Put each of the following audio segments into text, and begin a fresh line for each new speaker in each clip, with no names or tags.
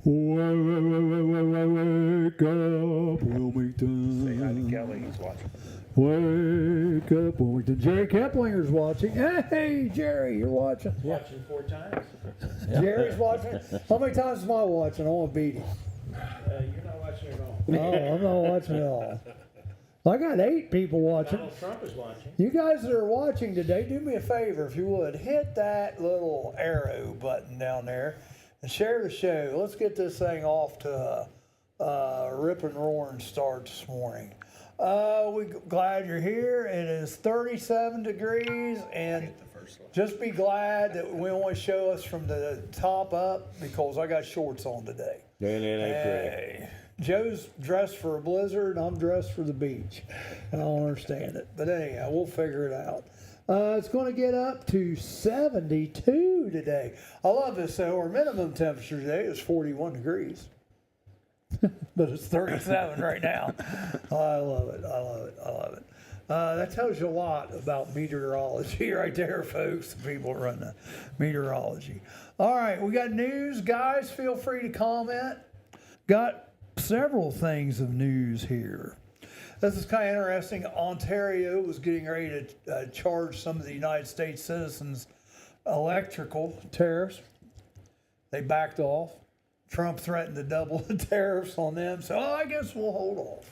Wake up, Wilmington.
Say hi to Kelly, he's watching.
Wake up, Wilmington. Jerry Keplinger's watching. Hey, Jerry, you're watching.
Watching 4 times.
Jerry's watching. How many times am I watching? I want to beat him.
You're not watching at all.
No, I'm not watching at all. I got 8 people watching.
Donald Trump is watching.
You guys that are watching today, do me a favor, if you would, hit that little arrow button down there and share the show. Let's get this thing off to a rip and roaring start this morning. We're glad you're here. It is 37 degrees, and just be glad that we only show us from the top up because I got shorts on today. Hey. Joe's dressed for a blizzard, I'm dressed for the beach. I don't understand it. But anyhow, we'll figure it out. It's going to get up to 72 today. I love this though. Our minimum temperature today is 41 degrees. But it's 37 right now. I love it. I love it. I love it. That tells you a lot about meteorology right there, folks. The people that run the meteorology. All right, we got news. Guys, feel free to comment. Got several things of news here. This is kind of interesting. Ontario was getting ready to charge some of the United States citizens electrical tariffs. They backed off. Trump threatened to double the tariffs on them, so I guess we'll hold off.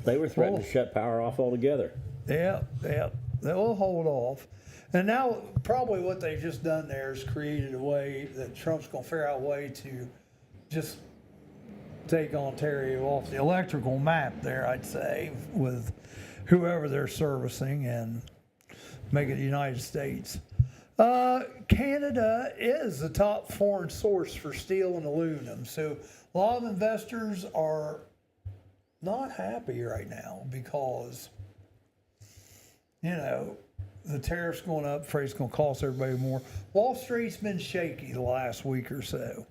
They were threatening to shut power off altogether.
Yeah. They'll hold off. And now probably what they've just done there is created a way that Trump's going to figure out a way to just take Ontario off the electrical map there, I'd say, with whoever they're servicing and make it the United States. Canada is the top foreign source for steel and aluminum. So a lot of investors are not happy right now because, you know, the tariffs going up, freight's going to cost everybody more. Wall Street's been shaky the last week or so.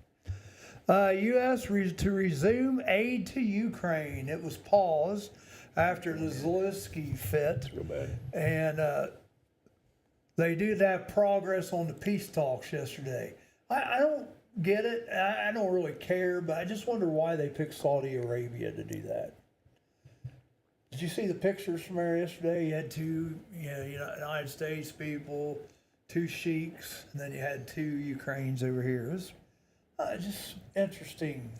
U.S. to resume aid to Ukraine. It was paused after the Zelensky fit.
Real bad.
And they did have progress on the peace talks yesterday. I don't get it. I don't really care, but I just wonder why they picked Saudi Arabia to do that. Did you see the pictures from there yesterday? You had 2 United States people, 2 sheiks, and then you had 2 Ukrainians over here. It was just interesting.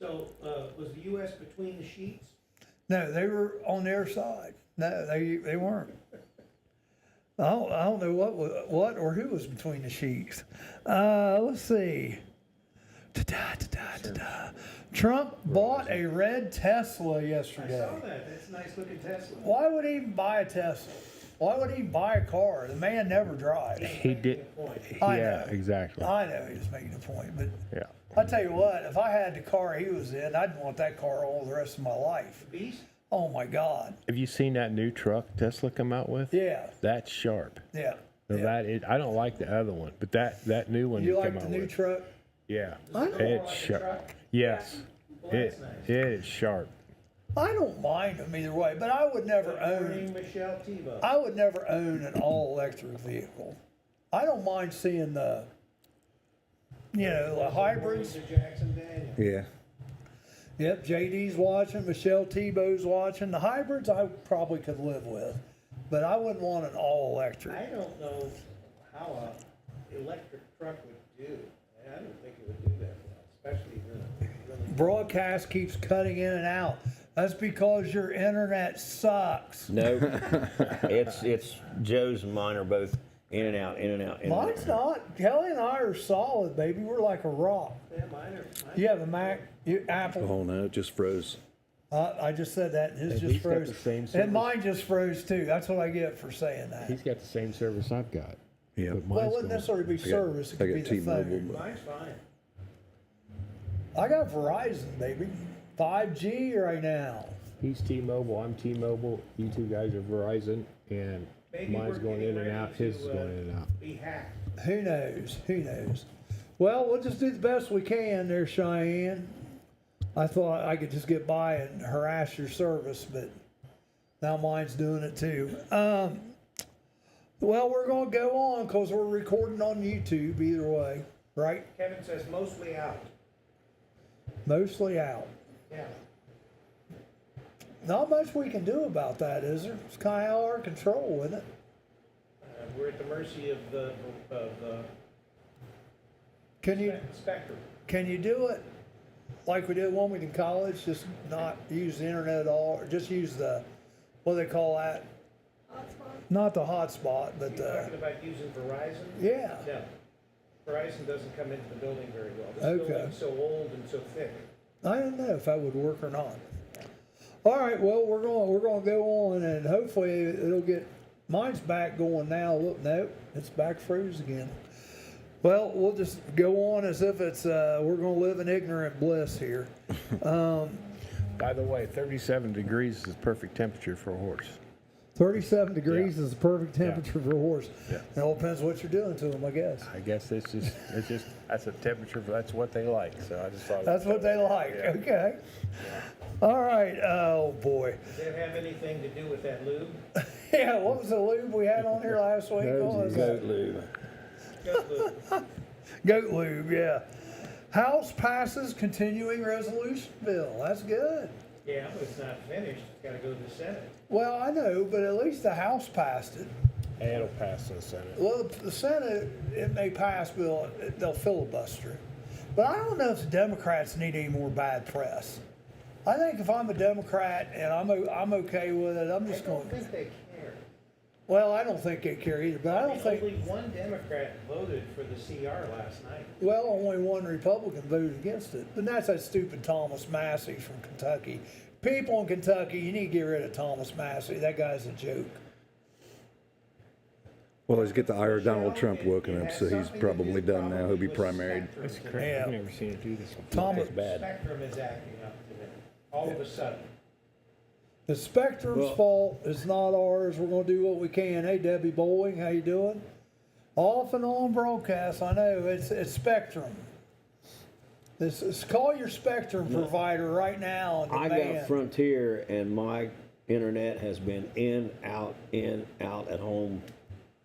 So, was the U.S. between the sheets?
No, they were on their side. No, they weren't. I don't know what or who was between the sheets. Let's see. Trump bought a red Tesla yesterday.
I saw that. That's a nice looking Tesla.
Why would he even buy a Tesla? Why would he buy a car? The man never drives.
He did.
I
Yeah,
know.
exactly.
I know he was making a point, but
Yeah.
I tell you what, if I had the car he was in, I'd want that car all the rest of my life.
Beast?
Oh my God.
Have you seen that new truck Tesla come out with?
Yeah.
That's sharp.
Yeah.
Now
Yeah.
I don't like the other one, but that new one
You
came
like the
out
new
with.
truck?
Yeah.
I don't
It's
like a
sharp.
truck?
Yes.
Well, that's nice.
It is sharp.
I don't mind them either way, but I would never
Good
own.
morning, Michelle Tebow.
I would never own an all-electric vehicle. I don't mind seeing the hybrids.
To Jackson Daniel.
Yeah.
Yep, JD's watching, Michelle Tebow's watching. The hybrids I probably could live with, but I wouldn't want an all-electric.
I don't know how an electric truck would do. I don't think it would do that well, especially really.
Broadcast keeps cutting in and out. That's because your internet sucks.
No, it's Joe's and mine are both in and out, in and out. In
Mine's
and out.
not. Kelly and I are solid, baby. We're like a rock.
Yeah, mine.
You have a Mac, Apple.
Oh no, it just froze.
I just said that. His
And
just
he's got
froze.
the same
And
service.
mine just froze too. That's what I get for saying that.
He's got the same service I've got.
Yeah.
But
Well, it
mine's
wouldn't
going-
necessarily be service. It
I
could be
got
the
T-Mobile,
phone.
but
Mine's fine.
I got Verizon, baby. 5G right now.
He's T-Mobile. I'm T-Mobile. You two guys are Verizon, and
Maybe
mine's
we're
going in
getting
and out.
ready
His is
to,
going in and out.
Be hacked.
Who knows? Who knows? Well, we'll just do the best we can there, Cheyenne. I thought I could just get by and harass your service, but now mine's doing it too. Well, we're going to go on because we're recording on YouTube either way, right?
Kevin says mostly out.
Mostly out.
Yeah.
Not much we can do about that, is there? It's kind of out of our control, isn't it?
We're at the mercy of the
Can you
spectrum.
can you do it like we did at Wilmington College? Just not use the internet at all, or just use the what do they call that? Not the hotspot, but
You're talking about using Verizon?
yeah.
No. Verizon doesn't come into the building very well. This
Okay.
building's so old and so thick.
I don't know if that would work or not. All right, well we're going to go on, and hopefully it'll get. Mine's back going now. Look, no, it's back froze again. Well, we'll just go on as if it's we're going to live in ignorant bliss here.
By the way, 37 degrees is perfect temperature for a horse.
37 degrees
Yeah.
is the perfect temperature for a horse.
Yeah.
It all depends what you're doing to them, I guess.
I guess it's just that's a temperature. That's what they like. So I just thought
That's what they like.
Yeah.
Okay. All right. Oh boy.
Does that have anything to do with that lube?
Yeah. What was the lube we had on here last week? What was
Goat
that?
lube.
Goat lube.
Goat lube. Yeah. House passes continuing resolution bill. That's good.
Yeah, but it's not finished. It's gotta go to the Senate.
Well, I know, but at least the House passed it.
And it'll pass in the Senate.
Well, the Senate, it may pass bill, they'll filibuster it. But I don't know if the Democrats need any more bad press. I think if I'm a Democrat and I'm okay with it, I'm
I
just
don't
going.
think they care.
Well, I don't think they care either, but I don't think.
Only one Democrat voted for the CR last night.
Well, only one Republican voted against it, and that's that stupid Thomas Massey from Kentucky. People in Kentucky, you need to get rid of Thomas Massey. That guy's a joke.
Well, let's get the ire of Donald Trump woken up, so he's probably done now. He'll be primaried.
That's crazy.
Yeah.
I've never seen it do this.
Thomas,
Bad.
Spectrum is acting up today, all of a sudden.
the Spectrum's
Well-
fault. It's not ours. We're going to do what we can. Hey, Debbie Bowling, how you doing? Off and on broadcast. I know it's Spectrum. This call your Spectrum provider right now and
I
demand.
got Frontier, and my internet has been in, out at home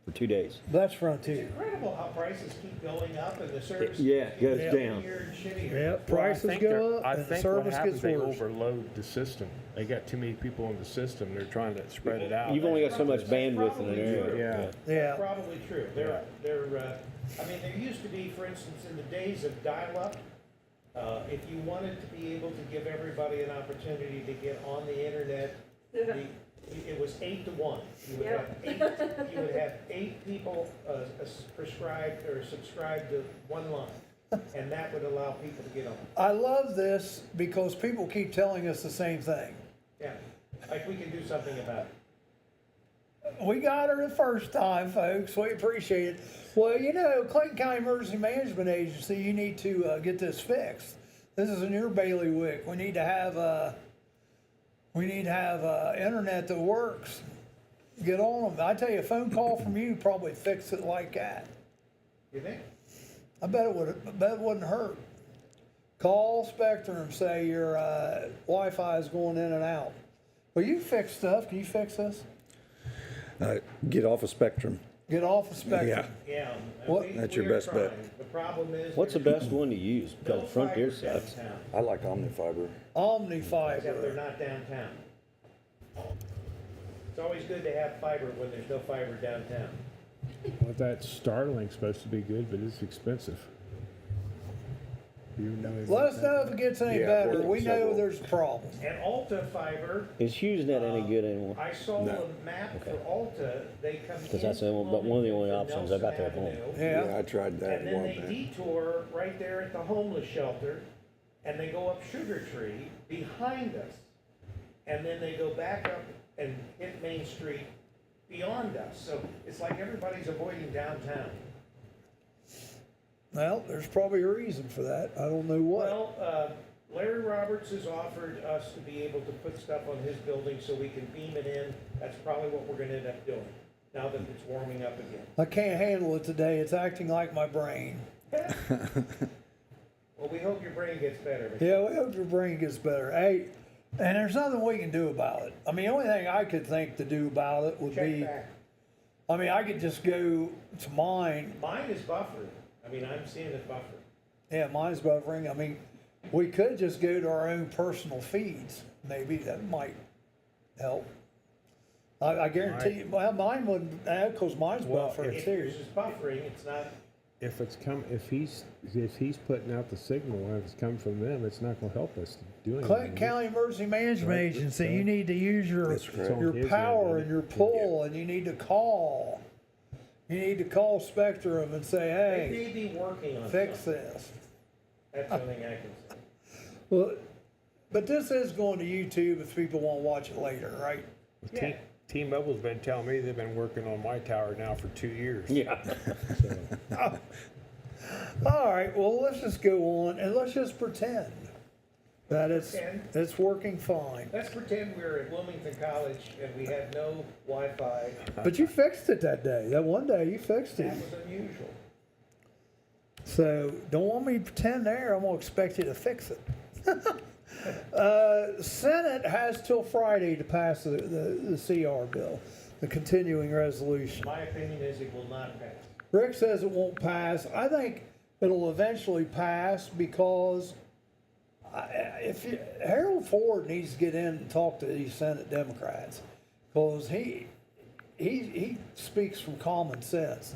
for 2 days.
That's
It's
Frontier.
incredible how prices keep going up and the service.
Yeah, it goes
Yeah.
down.
Shittier and shittier.
Yeah,
Well,
prices go up
I
and the
think
service
what happens,
gets
they
worse.
overload the system. They got too many people in the system. They're trying to spread it out.
You've only got so much
That's
bandwidth in an
probably
area.
true.
Yeah.
Yeah.
That's probably true. I mean, there used to be, for instance, in the days of dial-up, if you wanted to be able to give everybody an opportunity to get on the internet, it was 8-to-1. You would have 8 people prescribed or subscribed to one line, and that would allow people to get on.
I love this because people keep telling us the same thing.
Yeah, like we can do something about it.
We got her the first time, folks. We appreciate it. Well, you know, Clayton County Emergency Management Agency, you need to get this fixed. This is in your bailiwick. We need to have internet that works. Get on them. I tell you, a phone call from you probably fix it like that.
You think?
I bet it would. I bet it wouldn't hurt. Call Spectrum. Say your Wi-Fi is going in and out. Well, you fix stuff. Can you fix this?
Get off of Spectrum.
Get off of Spectrum.
Yeah.
Yeah.
What-
That's your
we are
best bet.
trying. The problem is.
What's the
there's
best one to use?
no
Because Frontier
fiber
sucks.
downtown,
I like OmniFiber.
Except they're
Omni-Fiber.
not downtown. It's always good to have fiber when there's no fiber downtown.
Well, that Starlink's supposed to be good, but it's expensive. Do you know anything
Let us
about
know
that?
if it gets any
Yeah,
better.
well,
We know
several.
there's a problem.
And Alta Fiber,
Is HughesNet any good anymore?
I saw
No.
a map for Alta, they come in.
Because that's the only- but one of the only
from
options I got there at home.
Nelson Avenue,
Yeah.
Yeah, I tried that
And then
one
they
time.
detour right there at the homeless shelter, and they go up Sugar Tree behind us. And then they go back up and hit Main Street beyond us. So it's like everybody's avoiding downtown.
Well, there's probably a reason for that. I don't know what.
Well, Larry Roberts has offered us to be able to put stuff on his building so we can beam it in. That's probably what we're gonna end up doing, now that it's warming up again.
I can't handle it today. It's acting like my brain.
Well, we hope your brain gets better.
Yeah, we hope your brain gets better. Hey, and there's nothing we can do about it. I mean, the only thing I could think to do about it would
Check
be,
back.
I mean, I could just go to mine.
Mine is buffered. I mean, I'm seeing it buffered.
Yeah, mine's buffering. I mean, we could just go to our own personal feeds. Maybe that might help. I guarantee you, well, mine wouldn't, because mine's buffering
If
too.
yours is buffering, it's not,
If he's putting out the signal and it's coming from them, it's not gonna help us do anything.
Clinton County Emergency Management Agency, you need to use your,
That's correct.
It's on
your
his
power
end,
and your pull, and you need to call. You need to call Spectrum and say,
they
hey,
may be working on
fix
something.
this.
That's the only thing I can say.
Well, but this is going to YouTube if people want to watch it later, right?
Yeah.
T-Mobile's been telling me they've been working on my tower now for 2 years.
Yeah.
All right, well, let's just go on and let's just pretend that
Pretend?
it's working fine.
Let's pretend we're at Wilmington College and we have no Wi-Fi.
But you fixed it that day. That one day you fixed it.
That was unusual.
So don't want me to pretend there. I'm gonna expect you to fix it. Senate has till Friday to pass the CR bill, the continuing resolution.
My opinion is it will not pass.
Rick says it won't pass. I think it'll eventually pass because Harold Ford needs to get in and talk to these Senate Democrats, because he speaks from common sense.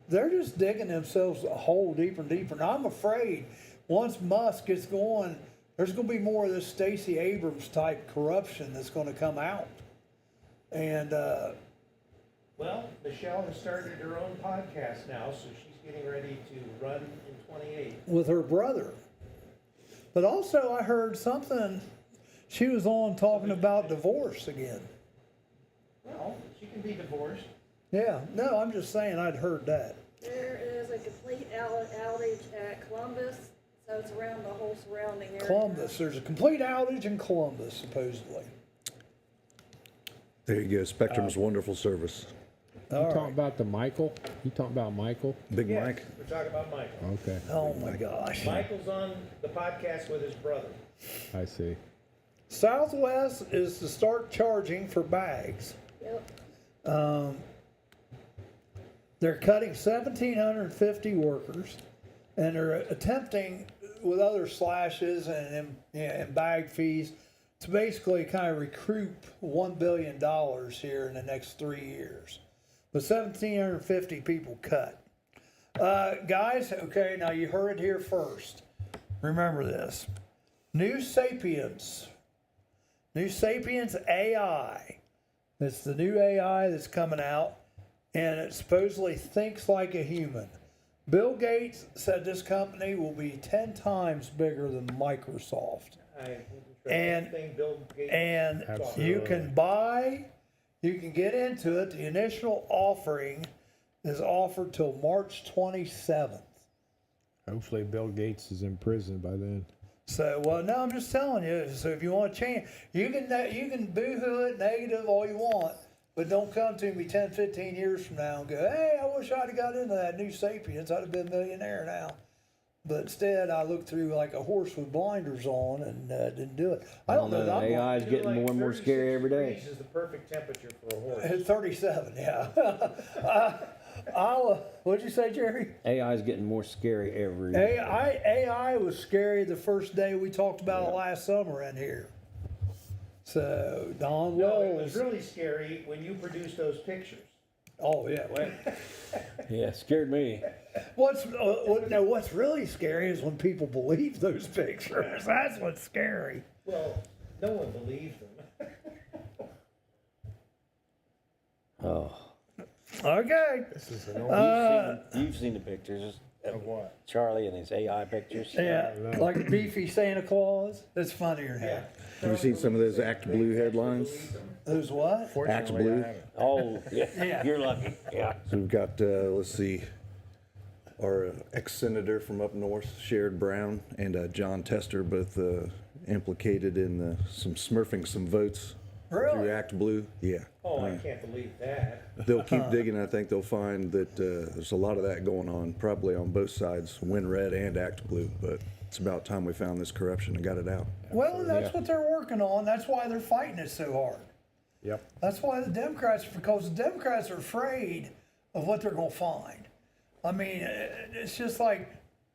They're just digging themselves a hole deeper and deeper. And I'm afraid once Musk gets going, there's going to be more of this Stacey Abrams type corruption that's going to come out. And
Well, Michelle has started her own podcast now, so she's getting ready to run in 28.
with her brother. But also, I heard something. She was on talking about divorce again.
Well, she can be divorced.
Yeah, no, I'm just saying I'd heard that.
There is a complete outage at Columbus, so it's around the whole surrounding area.
Columbus, there's a complete outage in Columbus, supposedly.
There you go. Spectrum's wonderful service.
You
All
talking
right.
about the Michael? You talking about Michael?
Big
Yes,
Mike.
we're talking about Michael.
Okay,
Oh my gosh.
Michael's on the podcast with his brother.
I see.
Southwest is to start charging for bags.
Yep.
They're cutting 1,750 workers, and they're attempting with other slashes and bag fees to basically kind of recoup $1 billion here in the next 3 years. But 1,750 people cut. Guys, okay, now you heard it here first. Remember this. New Sapiens AI. It's the new AI that's coming out, and it supposedly thinks like a human. Bill Gates said this company will be 10 times bigger than Microsoft.
I wouldn't trust
And-
anything Bill Gates
And
talks
you
about.
can buy, you can get into it. The initial offering is offered till March 27th.
Hopefully Bill Gates is in prison by then.
So, well, no, I'm just telling you. So, if you want to change, you can boo-hoo it, negative all you want, but don't come to me 10, 15 years from now and go, hey, I wish I'd have got into that new Sapiens. I'd have been a millionaire now. But instead, I looked through like a horse with blinders on and didn't do it. I don't know. that I'm going-
AI is
Feel
getting
like
more and more
36
scary every day.
degrees is the perfect temperature for a horse.
It's 37, yeah. What'd you say, Jerry?
AI is getting more scary every day.
AI was scary the first day we talked about it last summer in here. So Don
No, it
Wells.
was really scary when you produced those pictures.
Oh yeah. Well,
Yeah, scared me.
what's really scary is when people believe those pictures. That's what's scary.
Well, no one believed them.
Oh.
Okay.
This is an old.
You've seen the pictures
Of what?
Charlie and his AI pictures.
Yeah, like beefy Santa Claus. It's funnier now.
Have you seen some of those Act Blue headlines?
Who's what?
Act Blue.
Oh, yeah.
Yeah.
You're lucky. Yeah.
So we've got, let's see, our ex-senator from up north, Sherrod Brown, and John Tester, both implicated in some smurfing some votes through
Really?
Act Blue. Yeah.
Oh, I can't believe that.
They'll keep digging. I think they'll find that there's a lot of that going on, probably on both sides, Win Red and Act Blue. But it's about time we found this corruption and got it out.
Well, that's what they're working on. That's why they're fighting it so hard.
Yep.
That's why the Democrats, because the Democrats are afraid of what they're going to find. I mean, it's just like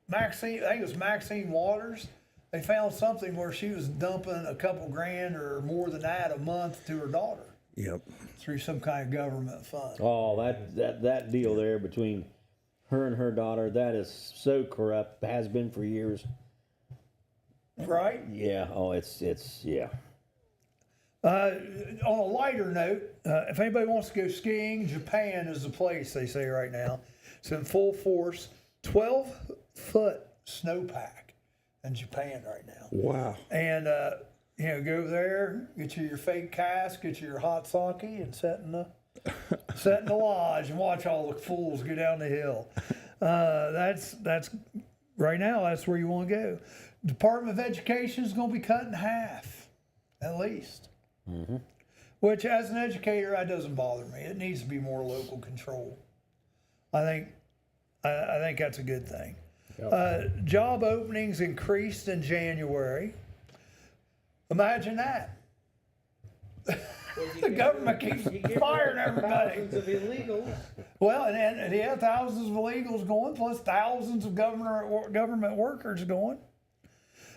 Maxine, I think it was Maxine Waters. they found something where she was dumping a couple grand or more than that a month to her daughter
Yep.
through some kind of government fund.
Oh, that deal there between her and her daughter, that is so corrupt, has been for years.
Right?
Yeah, oh, it's yeah.
On a lighter note, if anybody wants to go skiing, Japan is the place, they say right now. It's in full force. 12-foot snowpack in Japan right now.
Wow.
And, go over there, get you your fake cask, get you your hot sake, and sit in the lodge and watch all the fools go down the hill. That's right now, that's where you want to go. Department of Education is going to be cut in half, at least.
Mm-hmm.
Which, as an educator, that doesn't bother me. It needs to be more local control. I think that's a good thing.
Yep.
Job openings increased in January. Imagine that. The government keeps firing everybody.
Thousands of illegals.
Well, and yeah, thousands of illegals going, plus thousands of government workers going.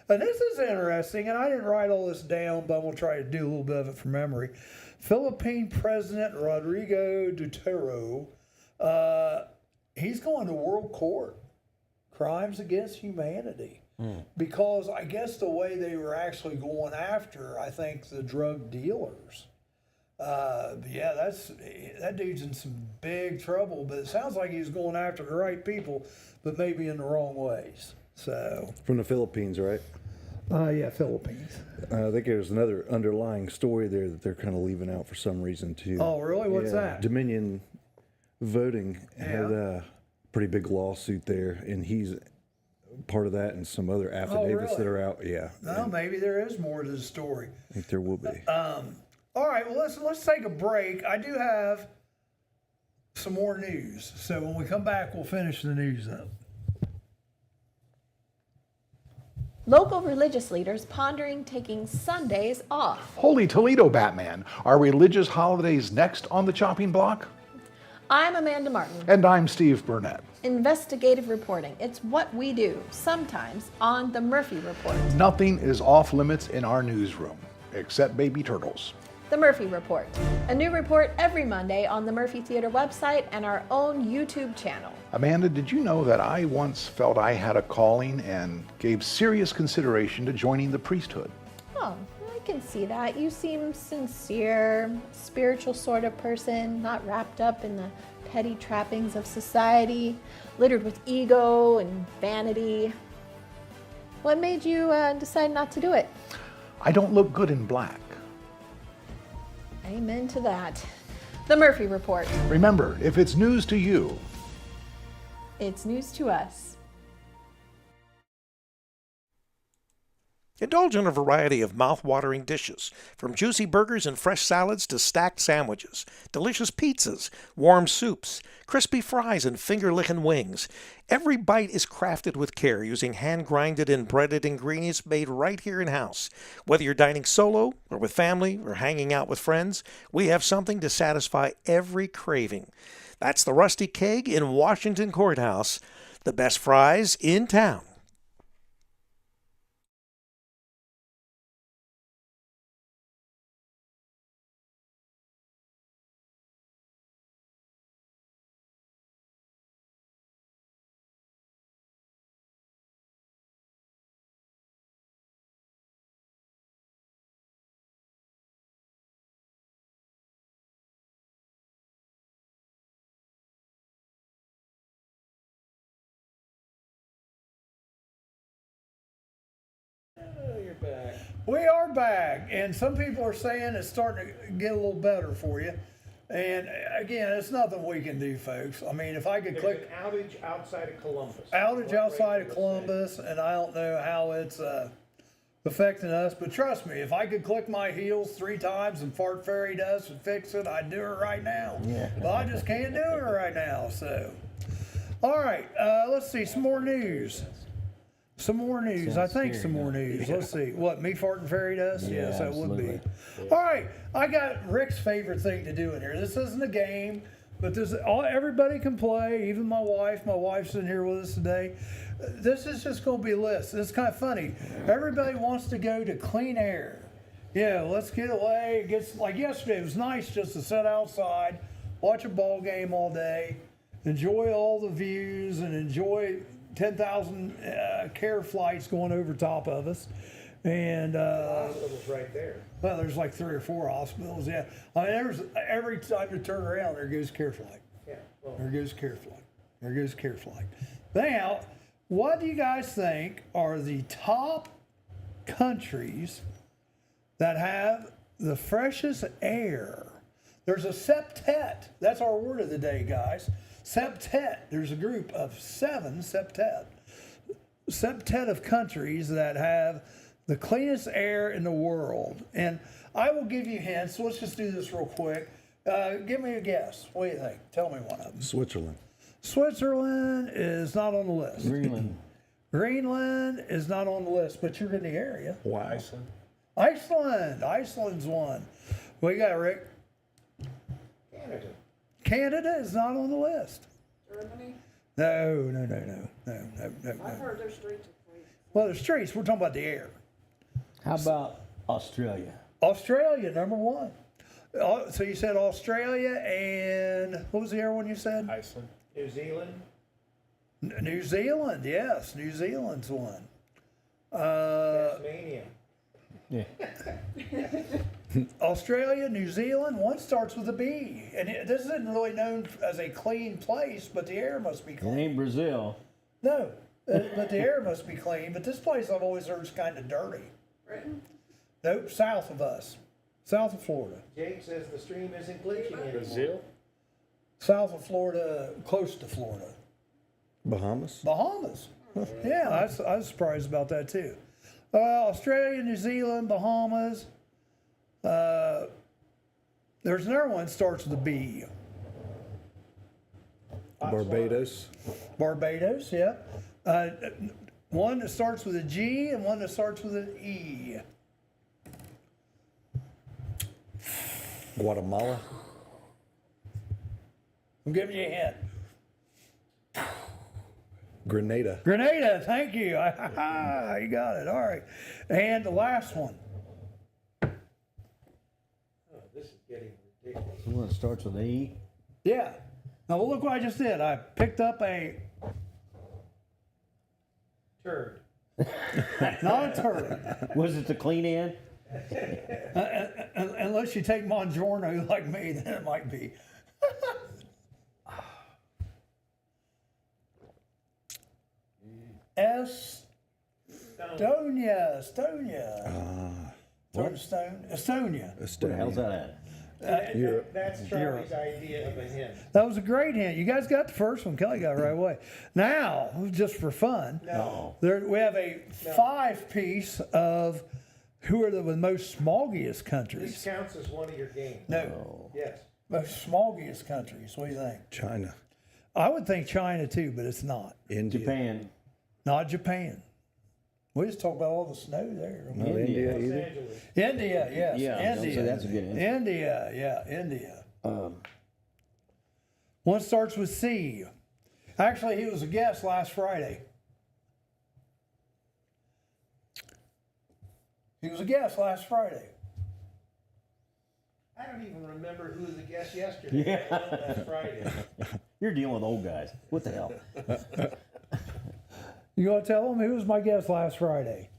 And this is interesting, and I didn't write all this down, but I'm going to try to do a little bit of it from memory. Philippine President Rodrigo Duterte, he's going to world court, crimes against humanity. Because I guess the way they were actually going after, I think, the drug dealers. Yeah, that dude's in some big trouble, but it sounds like he's going after the right people, but maybe in the wrong ways. So
From the Philippines, right?
yeah, Philippines.
I think there's another underlying story there that they're kind of leaving out for some reason too.
Oh, really? What's that?
Dominion Voting had a pretty big lawsuit there, and he's part of that, and some other affidavits that are out. Yeah.
Well, maybe there is more to the story.
I think there will be.
All right, well, let's take a break. I do have some more news. So when we come back, we'll finish the news up.
Local religious leaders pondering taking Sundays off.
Holy Toledo, Batman. Are religious holidays next on the chopping block?
I'm Amanda Martin.
And I'm Steve Burnett.
Investigative reporting. It's what we do, sometimes on the Murphy Report.
Nothing is off limits in our newsroom, except baby turtles.
The Murphy Report. A new report every Monday on the Murphy Theater website and our own YouTube channel.
Amanda, did you know that I once felt I had a calling and gave serious consideration to joining the priesthood?
Oh, I can see that. You seem sincere, spiritual sort of person, not wrapped up in the petty trappings of society, littered with ego and vanity. What made you decide not to do it?
I don't look good in black.
Amen to that. The Murphy Report.
Remember, if it's news to you,
It's news to us.
Indulge in a variety of mouth-watering dishes, from juicy burgers and fresh salads to stacked sandwiches, delicious pizzas, warm soups, crispy fries, and finger-licking wings. Every bite is crafted with care using hand-grinded and breaded ingredients made right here in-house. Whether you're dining solo or with family or hanging out with friends, we have something to satisfy every craving. That's the Rusty Keg in Washington Courthouse, the best fries in town. You're back.
We are back, and some people are saying it's starting to get a little better for you. And again, it's nothing we can do, folks. I mean, if I could
There's
click
an outage outside of Columbus.
outage
Right
outside of
to the
Columbus, and I don't know how it's affecting us, but trust me, if I could click my heels 3 times and Fart Fairy does and fix it, I'd do it right now. Yeah. But I just can't do it right now. So, all right, let's see some more news. Some more news. I think some more news. Let's see. What, me farting fairy dust?
Yeah,
Yes, that would be.
absolutely.
All right. I got Rick's favorite thing to do in here. This isn't a game, but everybody can play, even my wife. My wife's in here with us today. This is just going to be a list. It's kind of funny. Everybody wants to go to clean air. Yeah, let's get away. It gets like yesterday. It was nice just to sit outside, watch a ball game all day, enjoy all the views, and enjoy 10,000 care flights going over top of us. And
Hospital's right there.
well, there's like 3 or 4 hospitals. Yeah, I mean, there's every time you turn around, there goes care flight.
Yeah, well,
There goes care flight. There goes care flight. Now, what do you guys think are the top countries that have the freshest air? There's a septet. That's our word of the day, guys. Septet. There's a group of 7 septet of countries that have the cleanest air in the world. And I will give you hints. Let's just do this real quick. Give me a guess. What do you think? Tell me one of them.
Switzerland.
Switzerland is not on the list.
Greenland.
Greenland is not on the list, but you're in the area.
Wow.
Iceland. Iceland's one. What you got, Rick?
Canada.
Canada is not on the list.
Germany,
No.
I've heard their streets are clean.
Well, the streets, we're talking about the air.
How about Australia?
Australia, number 1. So you said Australia and what was the other one you said?
Iceland.
New Zealand.
New Zealand, yes. New Zealand's one.
Tasmania.
Yeah.
Australia, New Zealand, one starts with a B. And this isn't really known as a clean place, but the air must be
It
clean.
ain't Brazil.
No, but the air must be clean. But this place I've always heard is kind of dirty.
Britain,
Nope, south of us. South of Florida.
Jake says the stream isn't glitching anymore.
Brazil.
South of Florida, close to Florida.
Bahamas.
Bahamas. Yeah, I was surprised about that too. Australia, New Zealand, Bahamas. There's another one that starts with a B.
Barbados.
Barbados, yeah. One that starts with a G and one that starts with an E.
Guatemala.
I'm giving you a hint.
Grenada.
Grenada, thank you. You got it. All right. And the last one.
Oh, this is getting ridiculous.
The one that starts with E.
Yeah. Now look what I just did. I picked up a,
Turd.
not a turd.
Was it the clean end?
Unless you take Mongiorno like me, then it might be. Estonia. Estonia.
Where the hell's that at?
Europe.
That's Charlie's idea of a hint.
That was a great hint. You guys got the first one. Kelly got it right away. Now, just for fun,
No.
we have a 5-piece of who are the most smoggiest
This
countries.
counts as one of your games.
No,
Yes.
most smoggiest countries. What do you think?
China.
I would think China too, but it's not.
India.
Japan.
Not Japan. We just talked about all the snow there.
Not
India.
India
Los
either.
Angeles.
India, yes.
Yeah, I was gonna
India.
say that's a good hint.
India, yeah, India. One starts with C. Actually, he was a guest last Friday. He was a guest last Friday.
I don't even remember who was the guest yesterday.
Yeah.
Last Friday.
You're dealing with old guys. What the hell?
You gonna tell him who was my guest last Friday?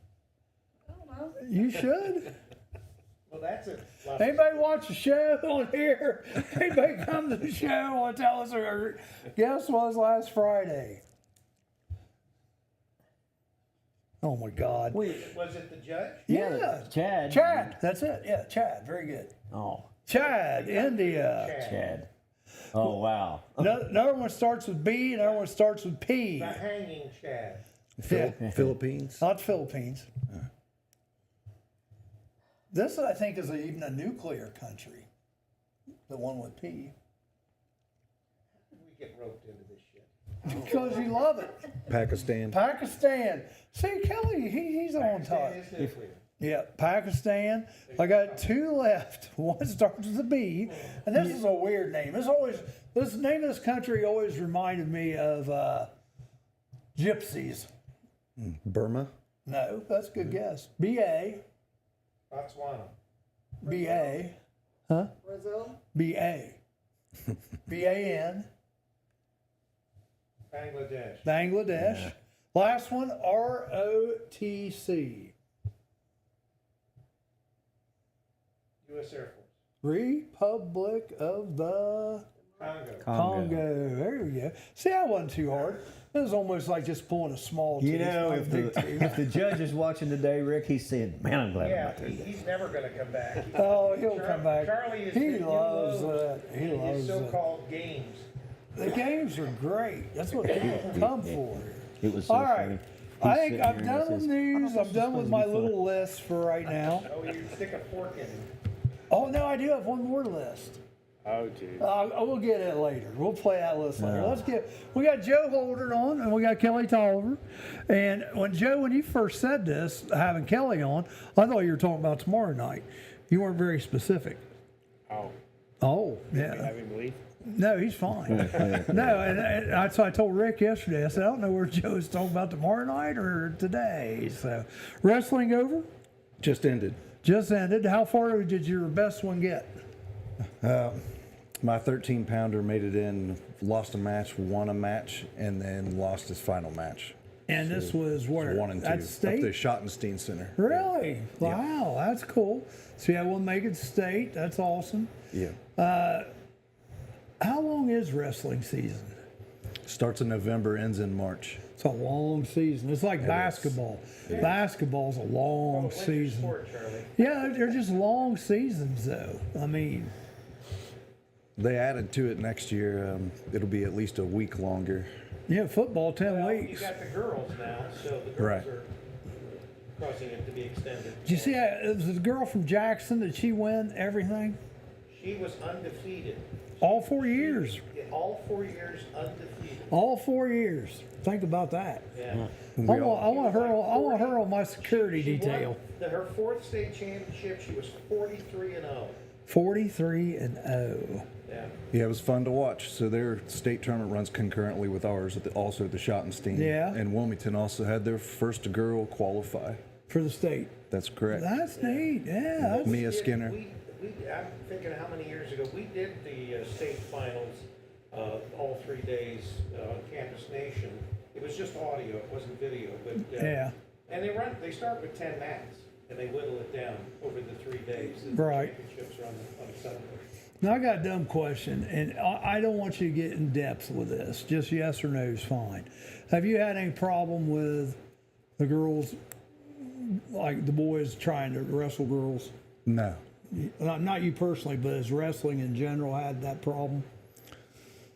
I don't know.
You should.
Well, that's it.
Anybody watch the show on here? Anybody come to the show and tell us who our guest was last Friday? Oh my God.
Wait.
Was it the judge?
Yeah.
Chad.
Chad. That's it. Yeah, Chad. Very good.
Oh,
Chad, India.
Chad.
Chad. Oh, wow.
Another one starts with B, another one starts with P.
The hanging Chad.
Yeah.
Philippines.
Not Philippines. This, I think, is even a nuclear country. The one with P.
We get roped into this shit.
Because you love it.
Pakistan.
Pakistan. See, Kelly, he's on
Pakistan
top.
is nuclear.
Yeah, Pakistan. I got 2 left. One starts with a B, and this is a weird name. This name of this country always reminded me of gypsies.
Burma?
No, that's a good guess. B-A,
Botswana.
B-A, huh?
Brazil,
B-A, B-A-N,
Bangladesh.
Bangladesh. Last one, R-O-T-C,
U.S. Air Force.
Republic of the Congo. There we go. See, that wasn't too hard. It was almost like just pulling a small
You
tooth,
know,
not a
if
big
the,
tooth.
if the judge is watching today, Rick, he's saying, man, I'm glad I'm
Yeah,
not there.
he's never going to come back.
Oh, he'll come back.
Charlie is
He loves that. He
his
loves it.
so-called games.
The games are great. That's what people come for.
It was so
All right.
funny.
I
He's
think
sitting
I'm
here and
done
he
with
says,
news.
"Oh,
I'm done with
this
my
is supposed to be
little list for right now.
Oh, you stick a fork in him.
Oh, no, I do have one more list.
Oh, geez.
We'll get it later. We'll play that list later. We got Joe Holder on, and we got Kelly Tolliver. And when you first said this, having Kelly on, I thought you were talking about tomorrow night. You weren't very specific.
Oh,
Oh, yeah.
have him leave?
No, he's fine. No, and so I told Rick yesterday, I said, I don't know where Joe's talking about tomorrow night or today. So, wrestling over?
Just ended.
Just ended. How far did your best one get?
My 13-pounder made it in, lost a match, won a match, and then lost his final match.
And this was where?
1 and 2.
At
Up
state?
the Schottenstein Center.
Really? Wow, that's cool. So you had one make it state. That's awesome.
Yeah.
How long is wrestling season?
Starts in November, ends in March.
It's a long season. It's like basketball. Basketball's a long
Winter
season.
sport, Charlie.
Yeah, they're just long seasons, though. I mean,
They added to it next year. It'll be at least a week longer.
yeah, football 10
Well, you
weeks.
got the girls now, so the girls
Right.
are causing it to be extended.
Did you see that? It was the girl from Jackson. Did she win everything?
She was undefeated.
All 4 years.
All 4 years undefeated.
All 4 years. Think about that.
Yeah.
I want her on my security
She
detail.
won her 4th state championship. She was 43-0.
43-0.
Yeah.
Yeah, it was fun to watch. So their state tournament runs concurrently with ours, also at the Schottenstein.
Yeah.
And Wilmington also had their first girl qualify.
For the state.
That's correct.
That's neat. Yeah. That's,
Mia Skinner.
I'm thinking how many years ago we did the state finals all 3 days on Campus Nation. It was just audio, it wasn't video, but
yeah.
And they start with 10 mats and they whittle it down over the 3 days. The
Right.
Championships are on Sunday.
Now I got a dumb question, and I don't want you to get in depth with this. Just yes or no is fine. Have you had any problem with the girls, like the boys trying to wrestle girls?
No.
Not you personally, but has wrestling in general had that problem?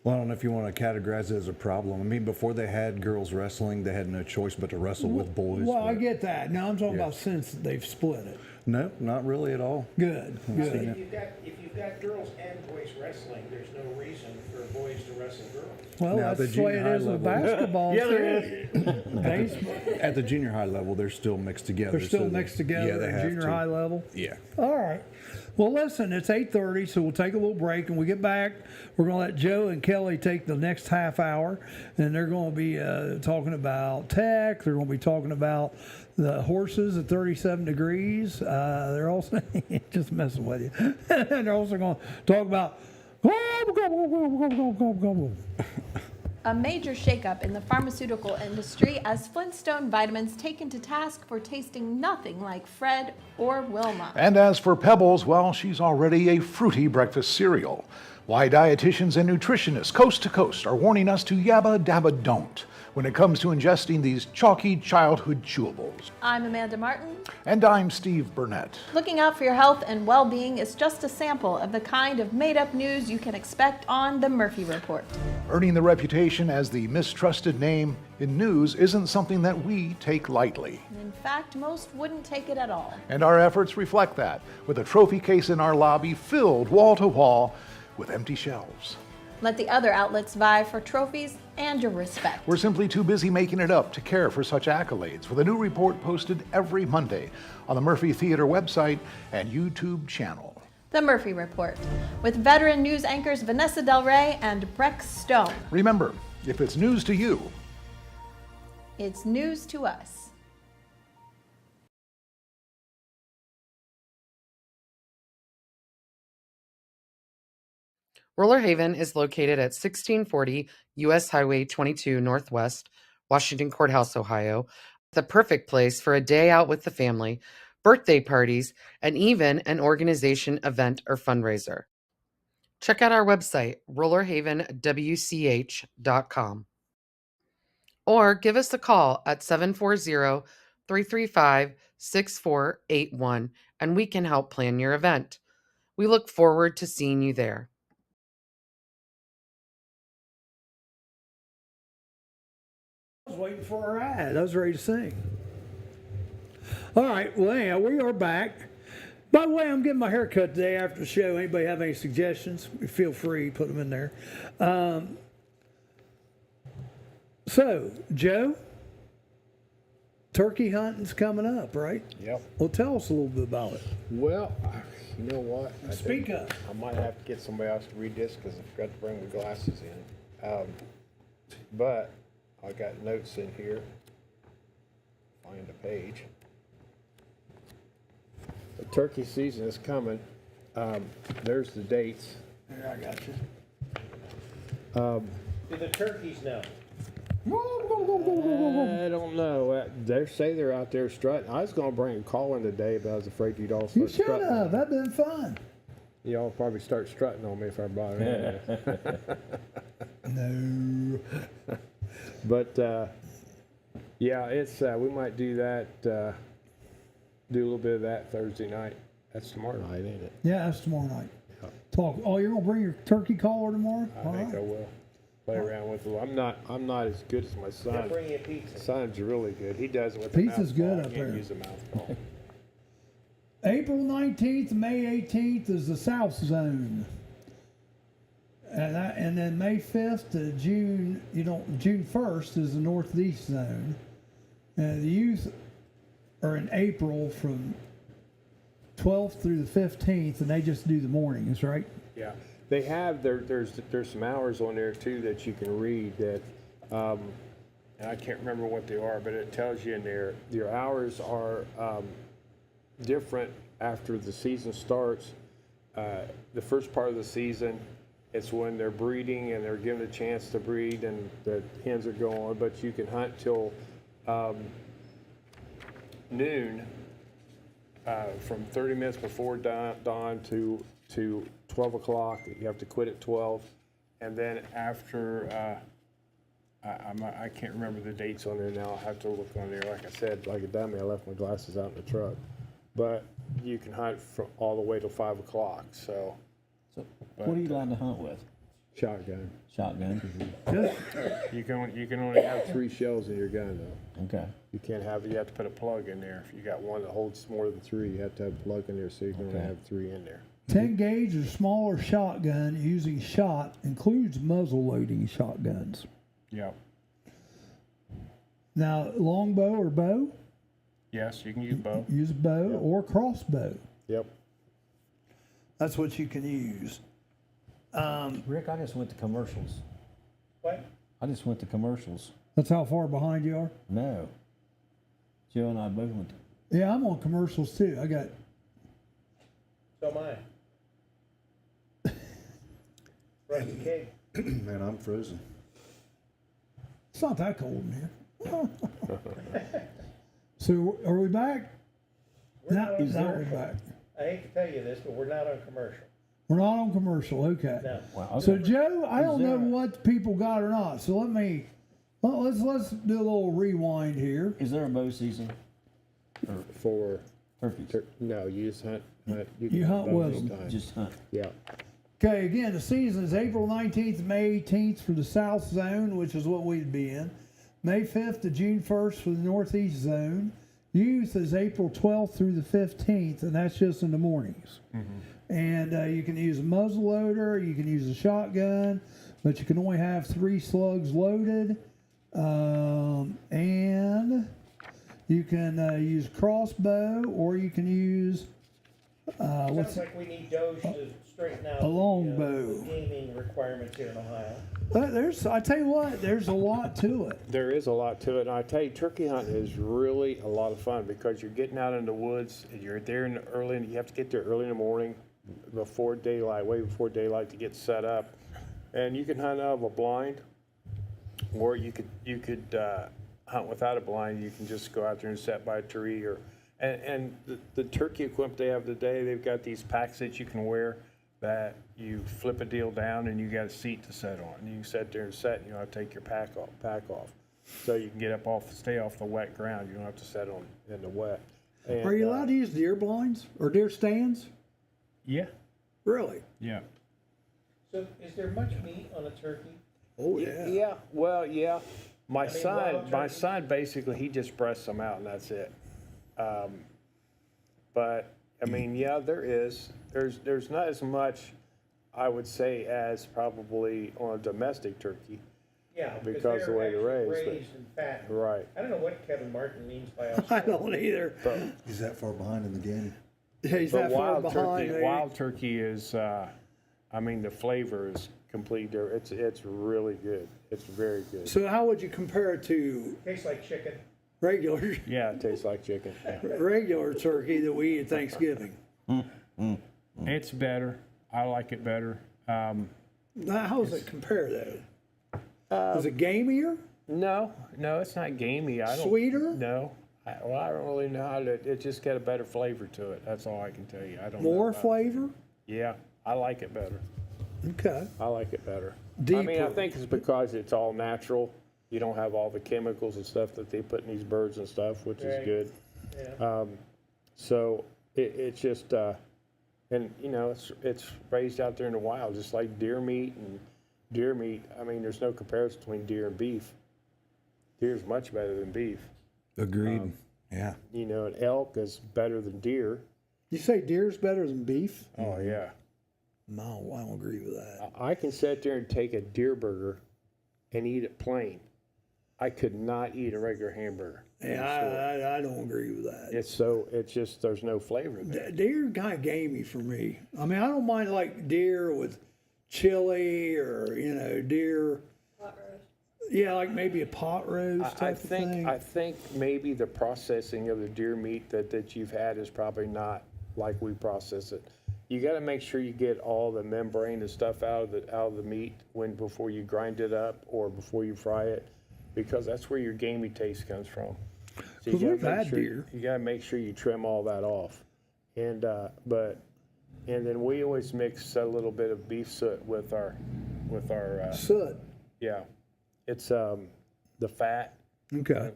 Well, I don't know if you want to categorize it as a problem. I mean, before they had girls wrestling, they had no choice but to wrestle with boys.
Well, I
but-
get that. Now I'm talking
Yeah.
about since they've split it.
No, not really at all.
Good,
If
good.
you've got girls and boys wrestling, there's no reason for boys to wrestle girls.
Well,
Now,
that's
the
the way
junior
it is
high
with
level-
basketball.
Yeah,
too.
there
Baseball.
At the junior high level, they're still mixed together.
They're still
so
mixed
yeah,
together
they
at
have
junior
to.
high level.
Yeah.
All right. Well, listen, it's 8:30, so we'll take a little break. And we get back, we're going to let Joe and Kelly take the next half hour, and they're going to be talking about tech. They're going to be talking about the horses at 37 degrees. They're also just messing with you. And they're also going to talk about.
A major shakeup in the pharmaceutical industry as Flintstone Vitamins taken to task for tasting nothing like Fred or Wilma.
And as for Pebbles, well, she's already a fruity breakfast cereal. Why dietitians and nutritionists coast to coast are warning us to yabba dabba don't when it comes to ingesting these chalky childhood chewables.
I'm Amanda Martin.
And I'm Steve Burnett.
Looking out for your health and well-being is just a sample of the kind of made-up news you can expect on the Murphy Report.
Earning the reputation as the mistrusted name in news isn't something that we take lightly.
In fact, most wouldn't take it at all.
And our efforts reflect that, with a trophy case in our lobby filled wall to wall with empty shelves.
Let the other outlets vie for trophies and your respect.
We're simply too busy making it up to care for such accolades, with a new report posted every Monday on the Murphy Theater website and YouTube channel.
The Murphy Report, with veteran news anchors Vanessa Del Rey and Breck Stone.
Remember, if it's news to you,
It's news to us.
Roller Haven is located at 1640 U.S. Highway 22 Northwest, Washington Courthouse, Ohio. The perfect place for a day out with the family, birthday parties, and even an organization event or fundraiser. Check out our website, rollerhavenwch.com. Or give us a call at 740-335-6481 and we can help plan your event. We look forward to seeing you there.
I was waiting for our ad. I was ready to sing. All right, well, anyhow, we are back. By the way, I'm getting my hair cut today after the show. Anybody have any suggestions? Feel free, put them in there. So, Joe, turkey hunting's coming up, right?
Yep.
Well, tell us a little bit about it.
Well, you know what? I
Speak
think
up.
I might have to get somebody else to read this because I forgot to bring my glasses in. But I got notes in here. Find a page. The turkey season is coming. There's the dates.
There, I got you.
Do the turkeys know?
I don't know. They say they're out there strutting. I was going to bring a call in today, but I was afraid you'd all
You
start
should
strutting.
have. That'd been fun.
Y'all probably start strutting on me if I brought it in.
No.
But yeah, it's we might do that. Do a little bit of that Thursday night. That's tomorrow night, ain't it?
Yeah, that's tomorrow night.
Yeah.
Talk. Oh, you're gonna bring your turkey caller tomorrow?
I think I will play around with it. I'm not as good as my
They'll
son.
bring you pizza.
Son's really good. He does it with the
Pizza's
mouth
good
ball.
up
He can't
there.
use a mouth ball.
April 19th, May 18th is the South Zone. And then May 5th to June 1st is the Northeast Zone. And the youth are in April from 12th through the 15th, and they just do the mornings, right?
Yeah, they have there's some hours on there too that you can read that, and I can't remember what they are, but it tells you in there your hours are different after the season starts. The first part of the season, it's when they're breeding and they're given a chance to breed and the hens are going, but you can hunt till noon. From 30 minutes before dawn to 12 o'clock. You have to quit at 12. And then after, I can't remember the dates on there now. I'll have to look on there. Like I said, like a dummy, I left my glasses out in the truck. But you can hunt from all the way till 5 o'clock. So
What are you allowed to hunt with?
shotgun.
Shotgun?
You can only have 3 shells in your gun though.
Okay.
You can't have, you have to put a plug in there. If you got one that holds more than 3, you have to have a plug in there so you can only have 3 in there.
10 gauge or smaller shotgun using shot includes muzzle loading shotguns.
Yeah.
Now, longbow or bow?
Yes, you can use bow.
Use bow or crossbow.
Yep.
That's what you can use.
Rick, I just went to commercials.
What?
I just went to commercials.
That's how far behind you are?
No. Joe and I both went to.
Yeah, I'm on commercials too. I got.
So am I. Rusty cake.
Man, I'm frozen.
It's not that cold in here. So, are we back? Now we're back.
I hate to tell you this, but we're not on commercial.
We're not on commercial. Okay.
No.
Wow.
So, Joe, I don't know
there-
what people got or not. So let's do a little rewind here.
Is there a bow season?
For
Turkeys.
no, you just hunt.
You
can
hunt
bow
with
this
them.
time.
Just hunt.
Yeah.
Okay, again, the season is April 19th to May 18th for the South Zone, which is what we'd be in. May 5th to June 1st for the Northeast Zone. Youth is April 12th through the 15th, and that's just in the mornings. And you can use a muzzle loader, you can use a shotgun. but you can only have 3 slugs loaded. And you can use crossbow, or you can use
Sounds like we need Doge to straighten out
a longbow.
the gaming requirements here in Ohio.
I tell you what, there's a lot to it.
There is a lot to it, and I tell you, turkey hunting is really a lot of fun because you're getting out in the woods, and you're there in the early, and you have to get there early in the morning, before daylight, way before daylight to get set up, and you can hunt out of a blind, or you could hunt without a blind. You can just go out there and set by a tree, and the turkey equipment they have today, they've got these packs that you can wear that you flip a deal down and you got a seat to set on. You can sit there and set, and you don't have to take your pack off. So you can get up stay off the wet ground. You don't have to set on in the wet. And,
Are you allowed to use deer blinds or deer stands?
Yeah.
Really?
Yeah.
So is there much meat on a turkey?
Oh yeah.
Yeah. Well, yeah. My
wild turkey?
son basically, he just breasts them out and that's it. But I mean, yeah, there's not as much, I would say, as probably on a domestic turkey.
Yeah,
Because the way they're raised, but-
raised and fattened.
Right.
I don't know what Kevin Martin means by
I don't either.
He's that far behind in the game.
Yeah, he's
But
that far behind.
wild turkey is, I mean, the flavor is completely different. It's really good. It's very good.
So how would you compare it to
Tastes like chicken.
regular
Yeah, it tastes like chicken. Yeah.
regular turkey that we eat at Thanksgiving?
It's better. I like it better.
Now, how does it compare though? Is it gamier?
No, it's not gamey. I don't.
Sweeter?
No. I don't really know how to. It just got a better flavor to it. That's all I can tell you. I don't. know
More
about it.
flavor?
Yeah, I like it better.
Okay.
I like it better. I
Deeper.
mean, I think it's because it's all natural. You don't have all the chemicals and stuff that they put in these birds and stuff, which is
Right.
good.
Yeah.
So it's just, and you know, it's raised out there in the wild, just like deer meat and deer meat. I mean, there's no comparison between deer and beef. Deer's much better than beef.
Agreed. Yeah.
You know, an elk is better than deer.
You say deer's better than beef?
Oh yeah.
No, I don't agree with that.
I can sit there and take a deer burger and eat it plain. I could not eat a regular hamburger.
Yeah, I don't agree with that.
It's just there's no flavor there.
Deer kind of gamey for me. I mean, I don't mind like deer with chili or deer.
Hot roast.
Yeah, like maybe a pot roast type of thing.
I think maybe the processing of the deer meat that you've had is probably not like we process it. You got to make sure you get all the membrane and stuff out of the meat before you grind it up or before you fry it, because that's where your gamey taste comes from. So
Because
you
we've
gotta make
had
sure,
deer.
You got to make sure you trim all that off, and then we always mix a little bit of beef soot with our
Soot.
yeah, it's the fat.
Okay.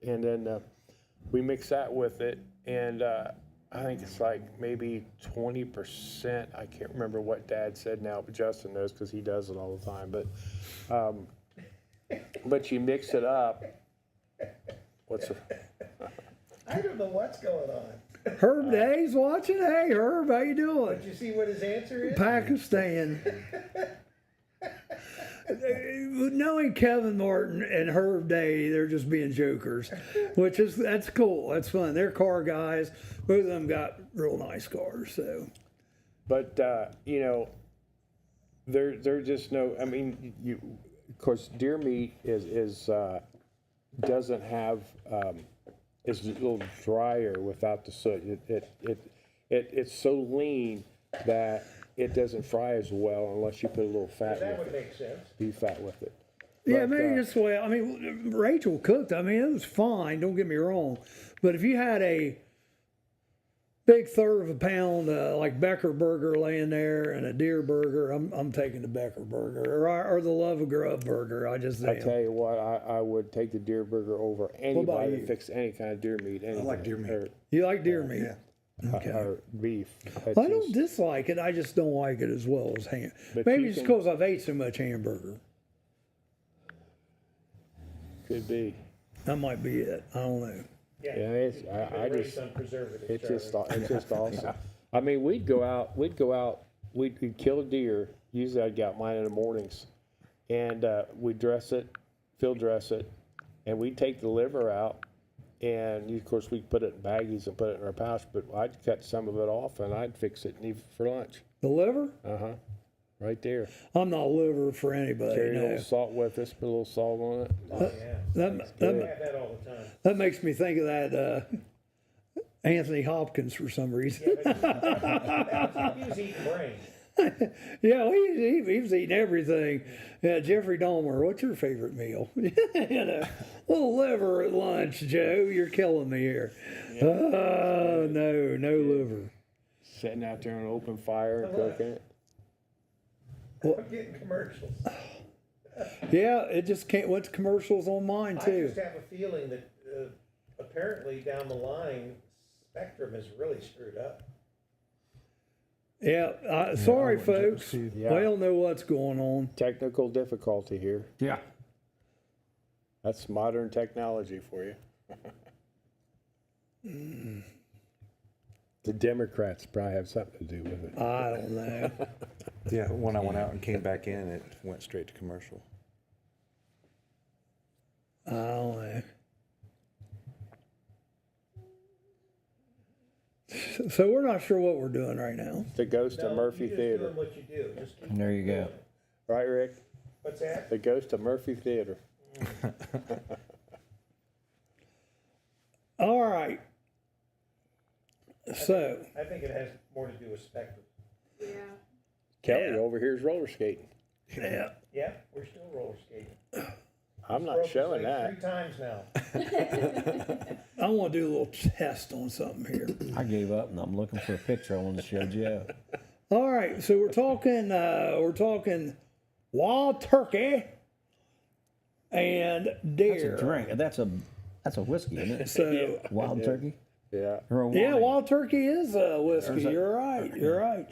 And then we mix that with it, and I think it's like maybe 20%. I can't remember what Dad said now, but Justin knows because he does it all the time. But you mix it up.
I don't know what's going on.
Herb Day's watching. Hey, Herb, how you doing?
Did you see what his answer is?
Pakistan. Knowing Kevin Martin and Herb Day, they're just being jokers, that's cool. That's fun. They're car guys. Both of them got real nice cars. So,
But they're just no. I mean, of course, deer meat is doesn't have is a little drier without the soot. It's so lean that it doesn't fry as well unless you put a little fat
That
with
would
it,
make sense.
beef fat with it.
yeah,
But,
maybe that's the way. I mean, Rachel cooked. I mean, it was fine. Don't get me wrong. But if you had a big third of a pound like Becker burger laying there and a deer burger, I'm taking the Becker burger or the Love of Grub burger. I just
I
am.
tell you what, I would take the deer burger over anybody that fixes any kind of deer meat. Anything,
like deer meat.
You like deer meat?
Yeah.
Okay.
Or beef.
I don't dislike it. I just don't like it as well as ham.
But
Maybe
you
it's
can-
because I've ate so much hamburger.
Could be.
That might be it. I don't know.
Yeah, it's,
You've
I
been raised
just,
on preservatives,
it's
Charlie.
just awesome. I mean, we'd go out, we'd kill a deer. Usually I'd get mine in the mornings. and we dress it, field dress it, and we take the liver out, and of course we put it in baggies and put it in our pouch. But I'd cut some of it off and I'd fix it and eat it for lunch.
The liver?
Right there.
I'm not liver for anybody.
Carry a
No.
little salt with us, put a little salt on it.
Oh, yeah.
That,
I
that,
have that all the time.
that makes me think of that Anthony Hopkins for some reason.
He was eating brains.
Yeah, well, he was eating everything. Yeah, Jeffrey Dahmer, what's your favorite meal? You know, little liver at lunch, Joe. You're killing me here. Oh, no liver.
Sitting out there on an open fire and cooking it.
I'm getting commercials.
Yeah, it just can't. What's commercials on mine
I
too?
just have a feeling that apparently down the line, Spectrum is really screwed up.
Yeah, sorry, folks.
Yeah.
We don't know what's going on.
Technical difficulty here.
Yeah.
That's modern technology for you. The Democrats probably have something to do with it.
I don't know.
Yeah, when I went out and came back in, it went straight to commercial.
I don't know. So we're not sure what we're doing right now.
The Ghost
No,
of Murphy
you just
Theater.
doing what you do. Just keep
There you go.
doing it.
Right, Rick?
What's that?
The Ghost of Murphy Theater.
All right. So,
I think it has more to do with Spectrum.
Yeah.
Kelly
Yeah.
over here is roller skating.
yeah.
Yeah, we're still roller skating.
I'm not
Broke his
showing
leg
that.
3 times now.
I want to do a little test on something here.
I gave up and I'm looking for a picture I want to show Joe.
All right, so we're talking wild turkey and deer.
That's a drink. That's a whiskey, isn't it?
So
Wild turkey?
Yeah.
Or a
yeah,
wine?
wild turkey is whiskey. You're right. You're right.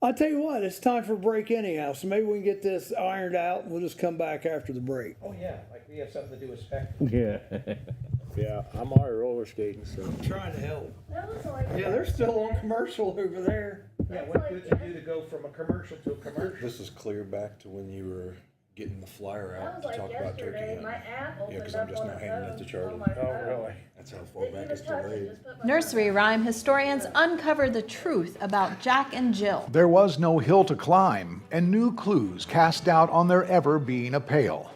I'll tell you what, it's time for a break anyhow. So maybe we can get this ironed out and we'll just come back after the break.
Oh, yeah, like we have something to do with Spectrum.
Yeah.
Yeah, I'm already roller skating, so.
I'm trying to help.
That was like.
Yeah, they're still on commercial over there.
Yeah, what good to do to go from a commercial to a commercial?
This is clear back to when you were getting the flyer
That
out
was
to
like
talk about turkey
yesterday, my
hunting.
app
Yeah,
opened
'cause I'm
up
just
on
now
the
handing it
phone
to Charlie.
on my
Oh,
phone.
really?
That's how far
Didn't
back
even
it's
touch it,
delayed.
just put my
Nursery rhyme historians uncover the truth about Jack and Jill.
There was no hill to climb, and new clues cast doubt on there ever being a pail.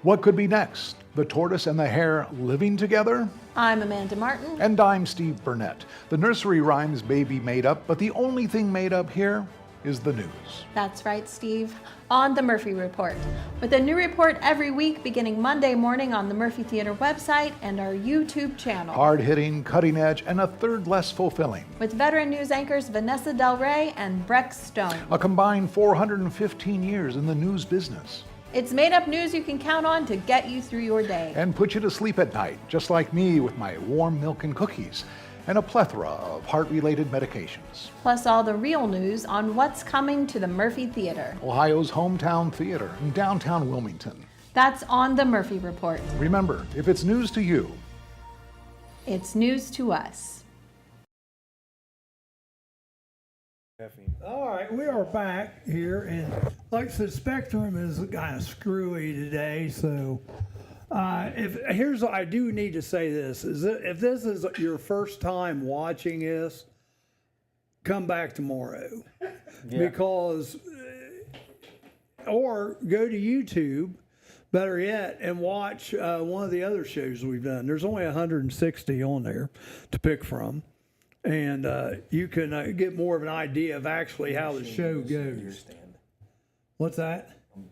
What could be next? The tortoise and the hare living together?
I'm Amanda Martin.
And I'm Steve Burnett. The nursery rhymes may be made up, but the only thing made up here is the news.
That's right, Steve. On the Murphy Report. With a new report every week beginning Monday morning on the Murphy Theater website and our YouTube channel.
Hard-hitting, cutting edge, and a third less fulfilling.
With veteran news anchors Vanessa Del Rey and Breck Stone.
A combined 415 years in the news business.
It's made up news you can count on to get you through your day.
And put you to sleep at night, just like me with my warm milk and cookies. And a plethora of heart-related medications.
Plus all the real news on what's coming to the Murphy Theater.
Ohio's hometown theater in downtown Wilmington.
That's on the Murphy Report.
Remember, if it's news to you,
It's news to us.
All right, we are back here, and like I said, Spectrum is kind of screwy today. So, here's I do need to say this: is that if this is your first time watching this, come back tomorrow, because or go to YouTube. Better yet, and watch one of the other shows we've done. There's only 160 on there to pick from. And you can get more of an idea of actually how the show goes. What's that?
I'm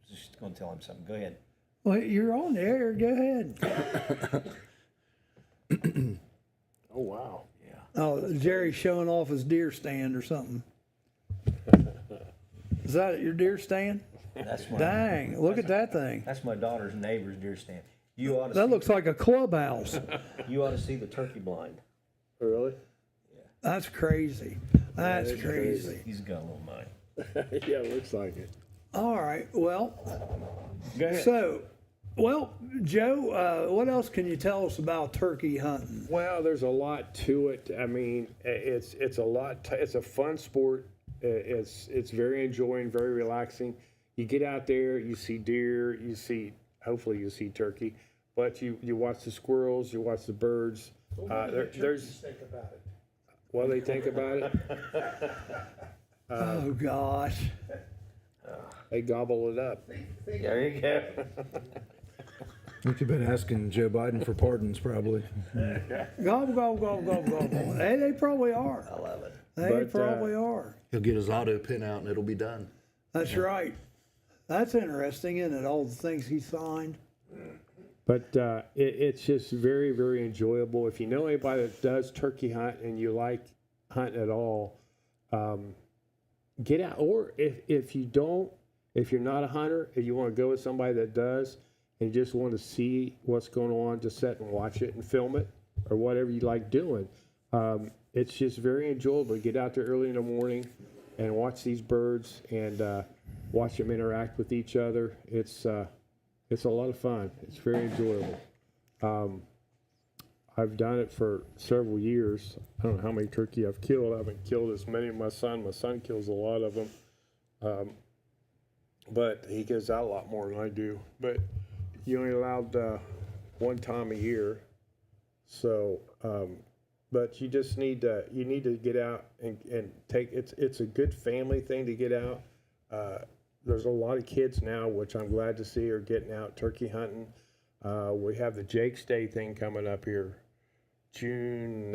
just going to tell him something. Go ahead.
Well, you're on the air. Go ahead.
Oh, wow.
Oh, Jerry's showing off his deer stand or something. Is that your deer stand?
That's my
Dang, look at that thing.
That's my daughter's neighbor's deer stand. You ought to
That
see,
looks like a clubhouse.
you ought to see the turkey blind.
Really?
That's crazy. That's crazy.
He's got a little mind.
Yeah, it looks like it.
All right. Well,
Go ahead.
so, Joe, what else can you tell us about turkey hunting?
Well, there's a lot to it. I mean, it's a lot. It's a fun sport. It's very enjoying, very relaxing. you get out there, you see deer, hopefully you see turkey, but you watch the squirrels, you watch the birds.
What do the turkeys think about it?
What do they think about it?
Oh, gosh.
They gobble it up.
There you go.
You've been asking Joe Biden for pardons, probably.
Gobble, gobble, gobble, gobble, gobble. They probably are.
I love it.
They
But,
probably are.
He'll get his auto pin out and it'll be done.
That's right. That's interesting, isn't it? All the things he signed.
But it's just very, very enjoyable. If you know anybody that does turkey hunt and you like hunting at all, get out. Or if you don't, if you're not a hunter and you want to go with somebody that does and you just want to see what's going on, just sit and watch it and film it or whatever you like doing. It's just very enjoyable to get out there early in the morning and watch these birds and watch them interact with each other. It's a lot of fun. It's very enjoyable. I've done it for several years. I don't know how many turkey I've killed. I haven't killed as many as my son. My son kills a lot of them. But he goes out a lot more than I do. But you only allowed one time a year. So, but you just need to get out and take, it's a good family thing to get out. There's a lot of kids now, which I'm glad to see, are getting out turkey hunting. We have the Jake's Day thing coming up here, June.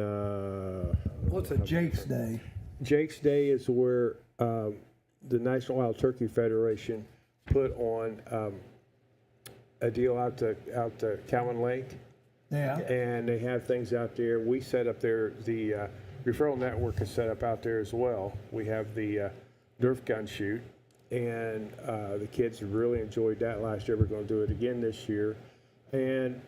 What's a Jake's Day?
Jake's Day is where the National Wild Turkey Federation put on a deal out to Cowan Lake.
Yeah.
And they have things out there. We set up there, the referral network is set up out there as well. We have the Nerf gun shoot, and the kids really enjoyed that last year. We're going to do it again this year. And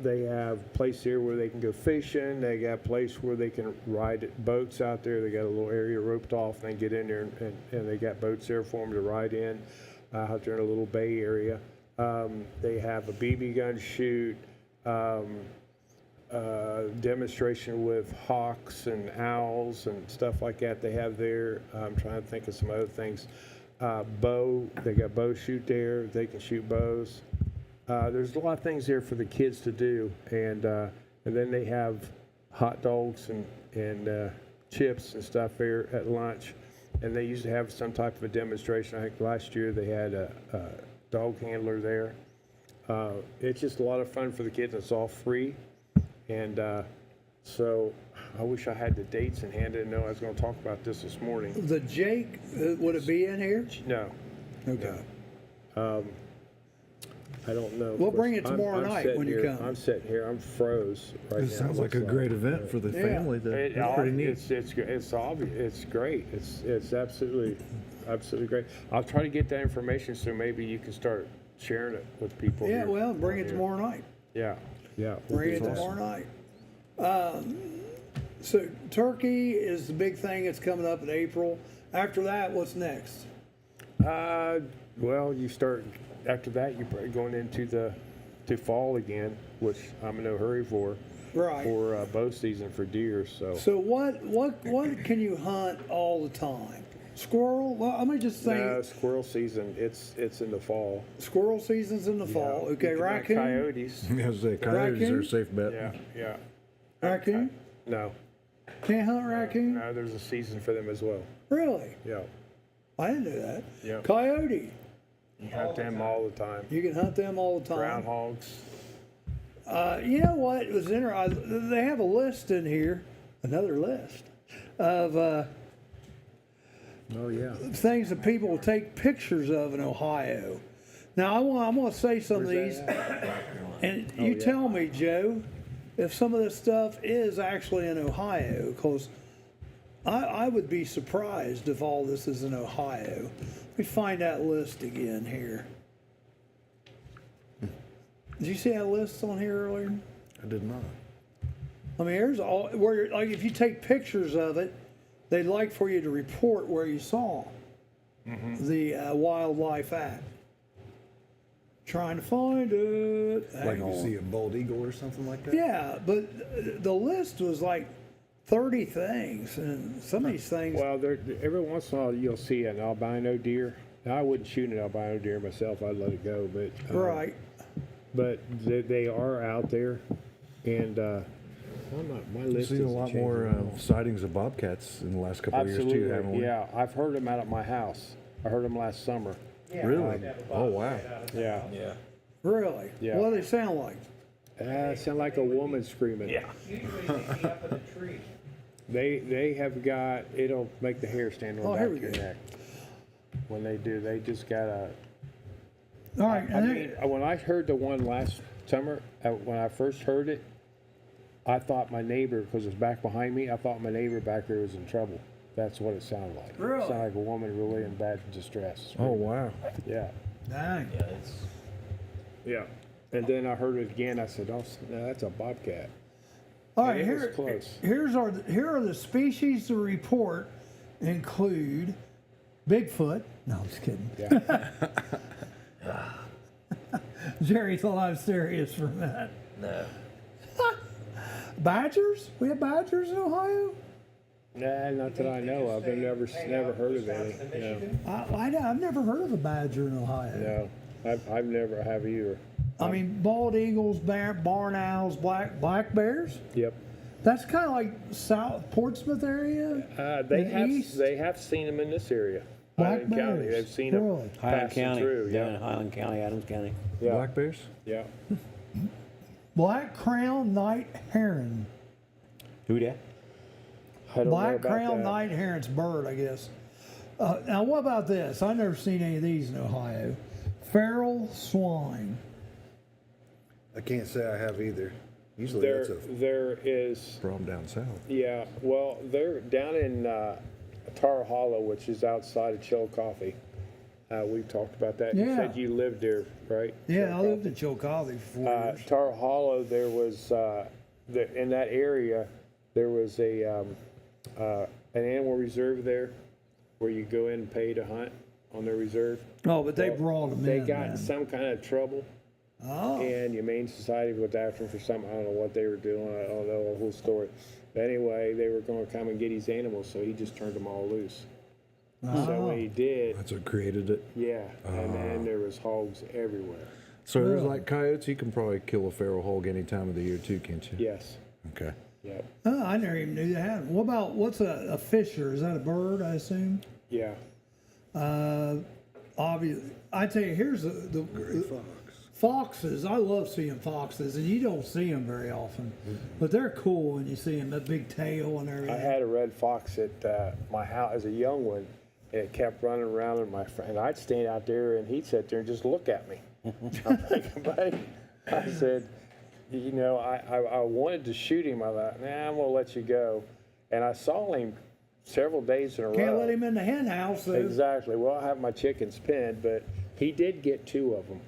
they have a place here where they can go fishing. They got a place where they can ride boats out there. They got a little area roped off. They can get in there, and they got boats there for them to ride in out there in a little bay area. They have a BB gun shoot. Demonstration with hawks and owls and stuff like that they have there. I'm trying to think of some other things. Bow, they got bow shoot there. They can shoot bows. There's a lot of things there for the kids to do, and then they have hot dogs and chips and stuff there at lunch. And they used to have some type of a demonstration. I think last year they had a dog handler there. It's just a lot of fun for the kids. It's all free. And so I wish I had the dates in hand. I didn't know I was going to talk about this morning.
The Jake, would it be in here?
No.
Okay.
I don't know.
We'll bring it tomorrow night when you come.
I'm sitting here. I'm froze right now.
This sounds like a great event for the family. That's pretty neat.
It's obvious. It's great. It's absolutely great. I'll try to get that information so maybe you can start sharing it with people.
Yeah,
here.
well, bring it tomorrow night.
Yeah.
Bring it tomorrow night. So turkey is the big thing that's coming up in April. After that, what's next?
Well, you start after that. You're probably going into to fall again, which I'm in no hurry for.
Right.
For bow season for deer. So
what can you hunt all the time? Squirrel? Well, let me just say.
No, squirrel season. It's in the fall.
Squirrel season's in the fall. Okay, raccoon.
Coyotes.
I was gonna say, coyotes
Raccoon?
are a safe bet.
Yeah.
Raccoon?
No.
Can't hunt raccoon?
No, there's a season for them as well.
Really?
Yeah.
I didn't know that.
Yeah.
Coyote.
You hunt them all the time.
You can hunt them all the time.
Groundhogs.
You know what? It was interesting. They have a list in here, another list of
Oh yeah.
things that people will take pictures of in Ohio. Now I'm going to say some of these, and you tell me, Joe, if some of this stuff is actually in Ohio, because I would be surprised if all this is in Ohio. Let me find that list again here. Did you see that list on here earlier?
I did not.
I mean, here's all where like if you take pictures of it, they'd like for you to report where you saw the wildlife at. Trying to find it.
Like you see a bald eagle or something like that?
Yeah, but the list was like 30 things, and some of these things.
Well, every once in a while you'll see an albino deer. Now, I wouldn't shoot an albino deer myself. I'd let it go, but
Right.
But they are out there, and my
We've
list
seen a
isn't
lot
changing
more
at all.
sightings of bobcats in the last couple of years too, haven't
Absolutely,
we?
yeah. I've heard them out at my house. I heard them last summer.
Yeah,
Really?
I'd have a
Oh, wow.
bobcat out of the
Yeah.
house.
Yeah.
Really?
Yeah.
What do they sound like?
Sound like a woman screaming.
Yeah.
Usually they'd be up in a tree.
They have got, it'll make the hair stand on
Oh,
the
here
back
we
of your
go.
neck. When they do, they just got a.
All right.
I mean, when I heard the one last summer, when I first heard it, I thought my neighbor, because it's back behind me, I thought my neighbor back there was in trouble. That's what it sounded like.
Really?
It sounded like a woman really in bad distress.
Oh wow.
Yeah.
Dang.
Yeah, it's
Yeah. And then I heard it again. I said, "Oh, no, that's a bobcat."
All right,
it was
here,
close.
here are the species to report include Bigfoot. No, I'm just kidding.
Yeah.
Jerry thought I was serious for a minute.
no.
Badgers? We have badgers in Ohio?
Nah, not that I know of. I've never heard of any.
Wisconsin and
No,
Michigan.
I've never heard of a badger in Ohio.
no, I've never have either.
I mean, bald eagles, barn owls, black bears.
Yep.
That's kind of like South Portsmouth area.
They
The
have
east?
they have seen them in this area.
Black
Highland County.
bears.
They've seen
Really?
them
Highland
passing
County.
through.
Down in
Yeah.
Highland County, Adams County.
Yeah.
Black bears?
Yeah.
Black crown night heron.
Who that?
I don't know
Black
about
crown
that.
night heron's bird, I guess. Now, what about this? I've never seen any of these in Ohio. Feral swine.
I can't say I have either. Usually
There,
that's a
there is.
problem down south.
Yeah. Well, they're down in Tar Hollow, which is outside of Chillicothe. We've talked about that. You
Yeah.
said you lived there, right?
Yeah, I lived in Chillicothe for 4 years.
Tar Hollow, there was in that area, there was an animal reserve there, where you go in and pay to hunt on their reserve.
Oh, but they
Well,
brought them
They
in.
got in
man.
some kind of trouble,
Oh,
and Humane Society was after them for something. I don't know what they were doing. I don't know the whole story. But anyway, they were going to come and get his animals, so he just turned them all loose. So when he did,
That's what created it.
yeah, and then there was hogs everywhere.
So there's
Really?
like coyotes. You can probably kill a feral hog any time of the year too, can't you?
Yes.
Okay.
Yep.
oh, I never even knew that. What about what's a fisher? Is that a bird? I assume.
Yeah.
Obviously, I tell you, here's the foxes. I love seeing foxes, and you don't see them very often, but they're cool when you see them. That big tail and everything.
I had a red fox at my house as a young one, and it kept running around. And and I'd stand out there, and he'd sit there and just look at me. I'm thinking, buddy, I said, you know, I wanted to shoot him. I thought, nah, I'm gonna let you go. And I saw him several days in a
Can't
row.
let him in the hen house. Though.
Exactly. Well, I have my chickens pinned, but he did get 2 of them.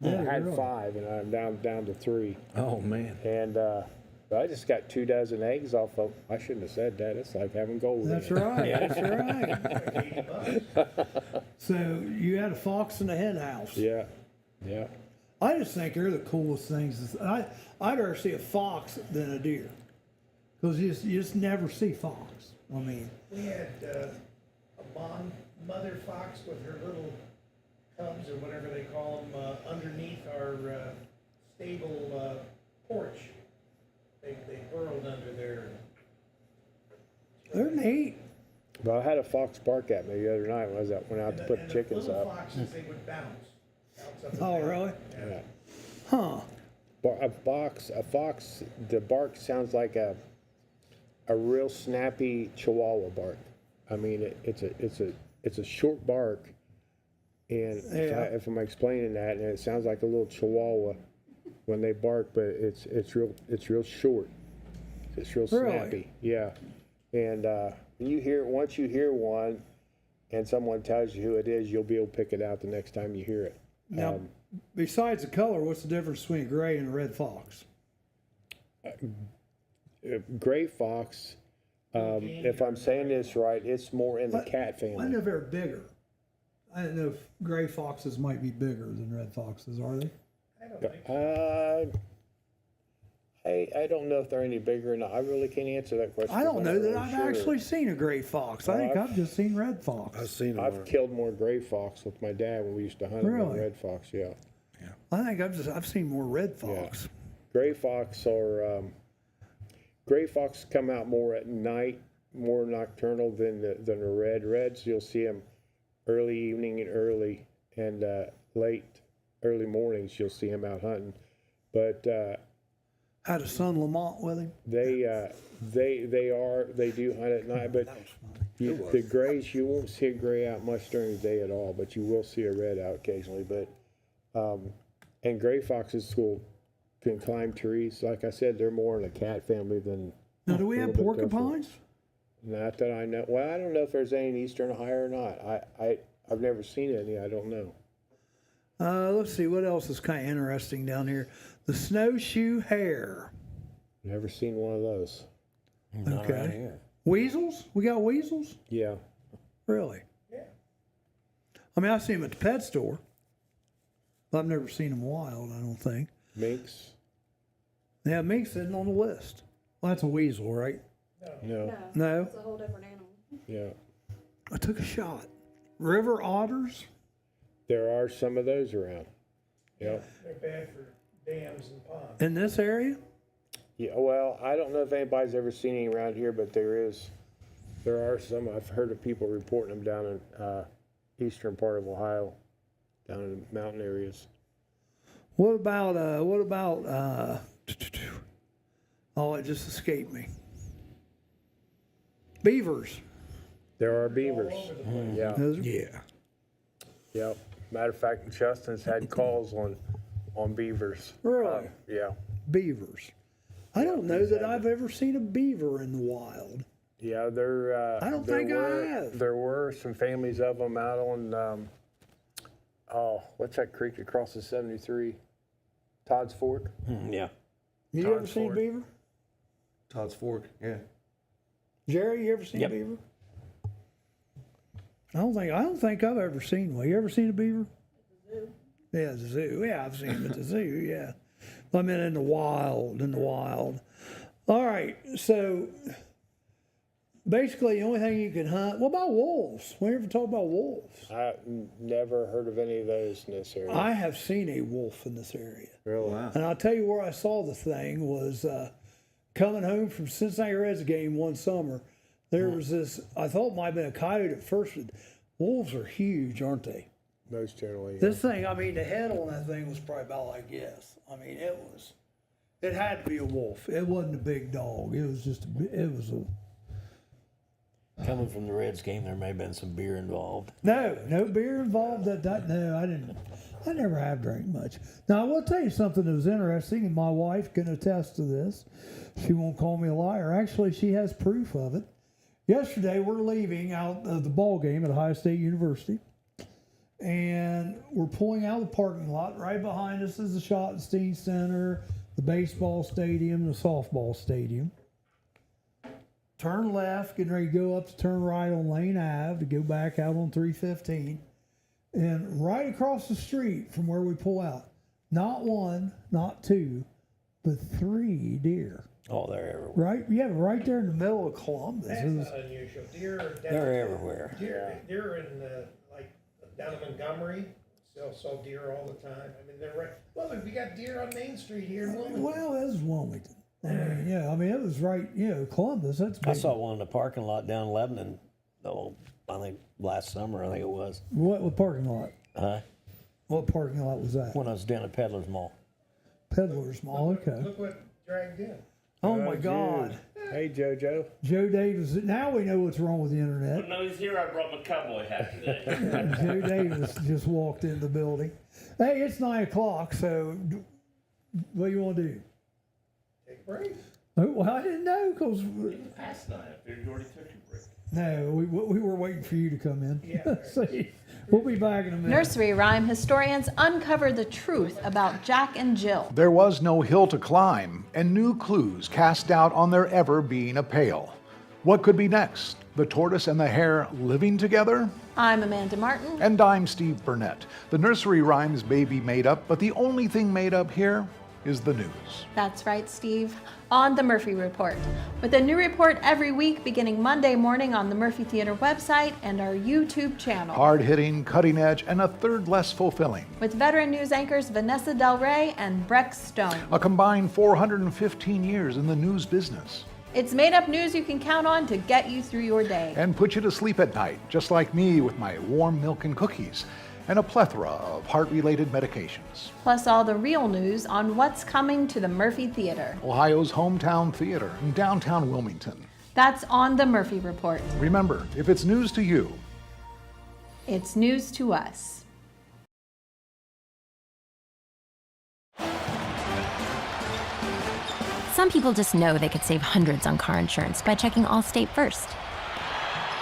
Yeah,
I had
really?
5, and I'm down to 3.
Oh man.
And but I just got 2 dozen eggs off of. I shouldn't have said that. It's like having gold. in
That's
it.
right. That's right. So you had a fox in the hen house.
Yeah. Yeah.
I just think they're the coolest things. I'd rather see a fox than a deer, because you just never see fox. I mean,
We had a mother fox with her little cubs, or whatever they call them, underneath our stable porch. They burrowed under there.
they're neat.
But I had a fox bark at me the other night when I went out to put
And
the chickens
little
up.
foxes, they would bounce up and
Oh,
down.
really?
Yeah.
Huh?
A fox. The bark sounds like a real snappy Chihuahua bark. I mean, it's a short bark, and
Yeah.
if I'm explaining that, and it sounds like a little Chihuahua when they bark, but it's real short. It's real
Really?
snappy. Yeah, and once you hear one, and someone tells you who it is, you'll be able to pick it out the next time you hear it.
Now, besides the color, what's the difference between a gray and a red fox?
Gray fox, if I'm saying this right, it's more in the cat
I
family.
know they're bigger. I don't know if gray foxes might be bigger than red foxes, are they?
I don't think so.
I don't know if they're any bigger or not. I really can't answer that question.
I don't
I'm
know
not
that
really
I've
sure.
actually seen a gray fox. I
Well,
think
I've-
I've just seen red fox.
I've seen them.
I've killed more gray fox with my dad when we used to hunt them
Really?
than red fox. Yeah,
I think I've seen more red fox.
gray fox gray fox come out more at night, more nocturnal than the red. Reds, you'll see them early evening and early mornings. You'll see them out hunting, but
Had a son Lamont with him.
they do hunt at night. But the grays, you won't see a gray out much during the day at all, but you will see a red out occasionally. But and gray foxes can climb trees. Like I said, they're more in a cat family than.
Now, do we
a
have
little bit different.
porcupines?
Not that I know. Well, I don't know if there's any in Eastern Ohio or not. I've never seen any. I don't know.
Let's see, what else is kind of interesting down here? The snowshoe hare.
Never seen one of those.
Okay. Weasels? We got weasels?
Yeah.
Really?
Yeah.
I mean, I see them at the pet store. But I've never seen them wild, I don't think.
Minks?
Yeah, mink's sitting on the list. Well, that's a weasel, right?
No.
No?
It's a whole different animal.
Yeah.
I took a shot. River otters?
There are some of those around. Yeah.
They're bad for dams and ponds.
In this area?
Yeah. Well, I don't know if anybody's ever seen any around here, but there are some. I've heard of people reporting them down in eastern part of Ohio, down in the mountain areas.
What about, oh, it just escaped me. Beavers.
There are beavers. Yeah.
Those are-
Yeah.
Yeah. Matter of fact, Justin's had calls on beavers.
Really?
Yeah.
Beavers. I don't know that I've ever seen a beaver in the wild.
Yeah, there.
I don't
there
think I
were,
have.
There were some families of them out on. What's that creek across the 73? Todd's Fork.
Yeah.
You ever
Todd's
seen a
Fork.
beaver?
Todd's Fork. Yeah.
Jerry, you ever seen
Yep.
a beaver? I don't think I've ever seen one. You ever seen a beaver? Yeah, the zoo. Yeah, I've seen them at the zoo. Yeah, I mean in the wild. All right, so basically the only thing you can hunt. What about wolves? We ever talk about wolves?
I never heard of any of those in this area.
I have seen a wolf in this area.
Really?
Wow.
And I'll tell you where I saw the thing was coming home from Cincinnati Reds game one summer. There was this, I thought it might have been a coyote at first, but wolves are huge, aren't they?
Most generally. Yeah.
This thing, I mean, the head on that thing was probably about like this. I mean, it had to be a wolf. It wasn't a big dog. It was just, it was a,
Coming from the Reds game, there may have been some beer involved.
no beer involved. No, I didn't. I never have drank much. Now, I will tell you something that was interesting, and my wife can attest to this. She won't call me a liar. Actually, she has proof of it. Yesterday, we're leaving out of the ball game at Ohio State University, and we're pulling out of the parking lot. Right behind us is the Schottenstein Center, the baseball stadium, the softball stadium. Turn left, getting ready to go up to turn right on Lane Ave to go back out on 315. And right across the street from where we pull out, not one, not two, but 3 deer.
Oh, they're everywhere.
Right? Yeah, right there in the middle of Columbus.
That's
It was-
not unusual. Deer are down.
They're everywhere.
Deer in like down in Montgomery. Still saw deer all the time. I mean, they're right. Well, look, we got deer on Main Street here in Wilmington.
well, that was Wilmington. I mean, yeah, I mean, it was right, Columbus, that's big.
I saw one in the parking lot down in Lebanon, though, I think last summer, I think it was.
What parking lot?
Uh,
What parking lot was that?
when I was down at Peddler's Mall.
Peddler's Mall, okay.
Look what dragged in.
Oh my God.
Hey, JoJo.
Joe Davis, now we know what's wrong with the internet.
No, he's here. I brought my cowboy hat today.
Joe Davis just walked in the building. Hey, it's 9 o'clock, so what do you want to do?
Take a break.
Oh, well, I didn't know because
Past 9. I figured you already took your break.
no, we were waiting for you to come in.
Yeah.
See, we'll be back in a minute.
Nursery rhyme historians uncover the truth about Jack and Jill.
There was no hill to climb, and new clues cast doubt on there ever being a pail. What could be next? The tortoise and the hare living together?
I'm Amanda Martin.
And I'm Steve Burnett. The nursery rhymes may be made up, but the only thing made up here is the news.
That's right, Steve. On the Murphy Report. With a new report every week beginning Monday morning on the Murphy Theater website and our YouTube channel.
Hard-hitting, cutting-edge, and a third less fulfilling.
With veteran news anchors Vanessa Del Rey and Breck Stone.
A combined 415 years in the news business.
It's made-up news you can count on to get you through your day.
And put you to sleep at night, just like me with my warm milk and cookies. And a plethora of heart-related medications.
Plus all the real news on what's coming to the Murphy Theater.
Ohio's hometown theater in downtown Wilmington.
That's on the Murphy Report.
Remember, if it's news to you,
It's news to us.
Some people just know they could save hundreds on car insurance by checking Allstate first.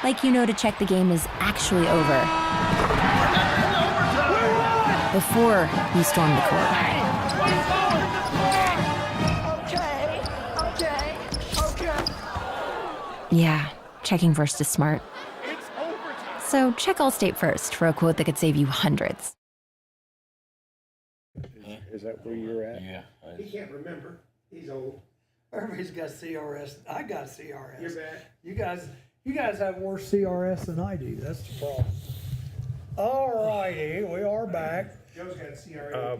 Like you know to check the game is actually over before you storm the court. Yeah, checking first is smart. So check Allstate first for a quote that could save you hundreds.
Is that where you're at?
Yeah.
He can't remember. He's old.
Everybody's got CRS. I got CRS.
You're back.
You guys have worse CRS than I do. That's the problem. All righty, we are back.
Joe's got CRAP.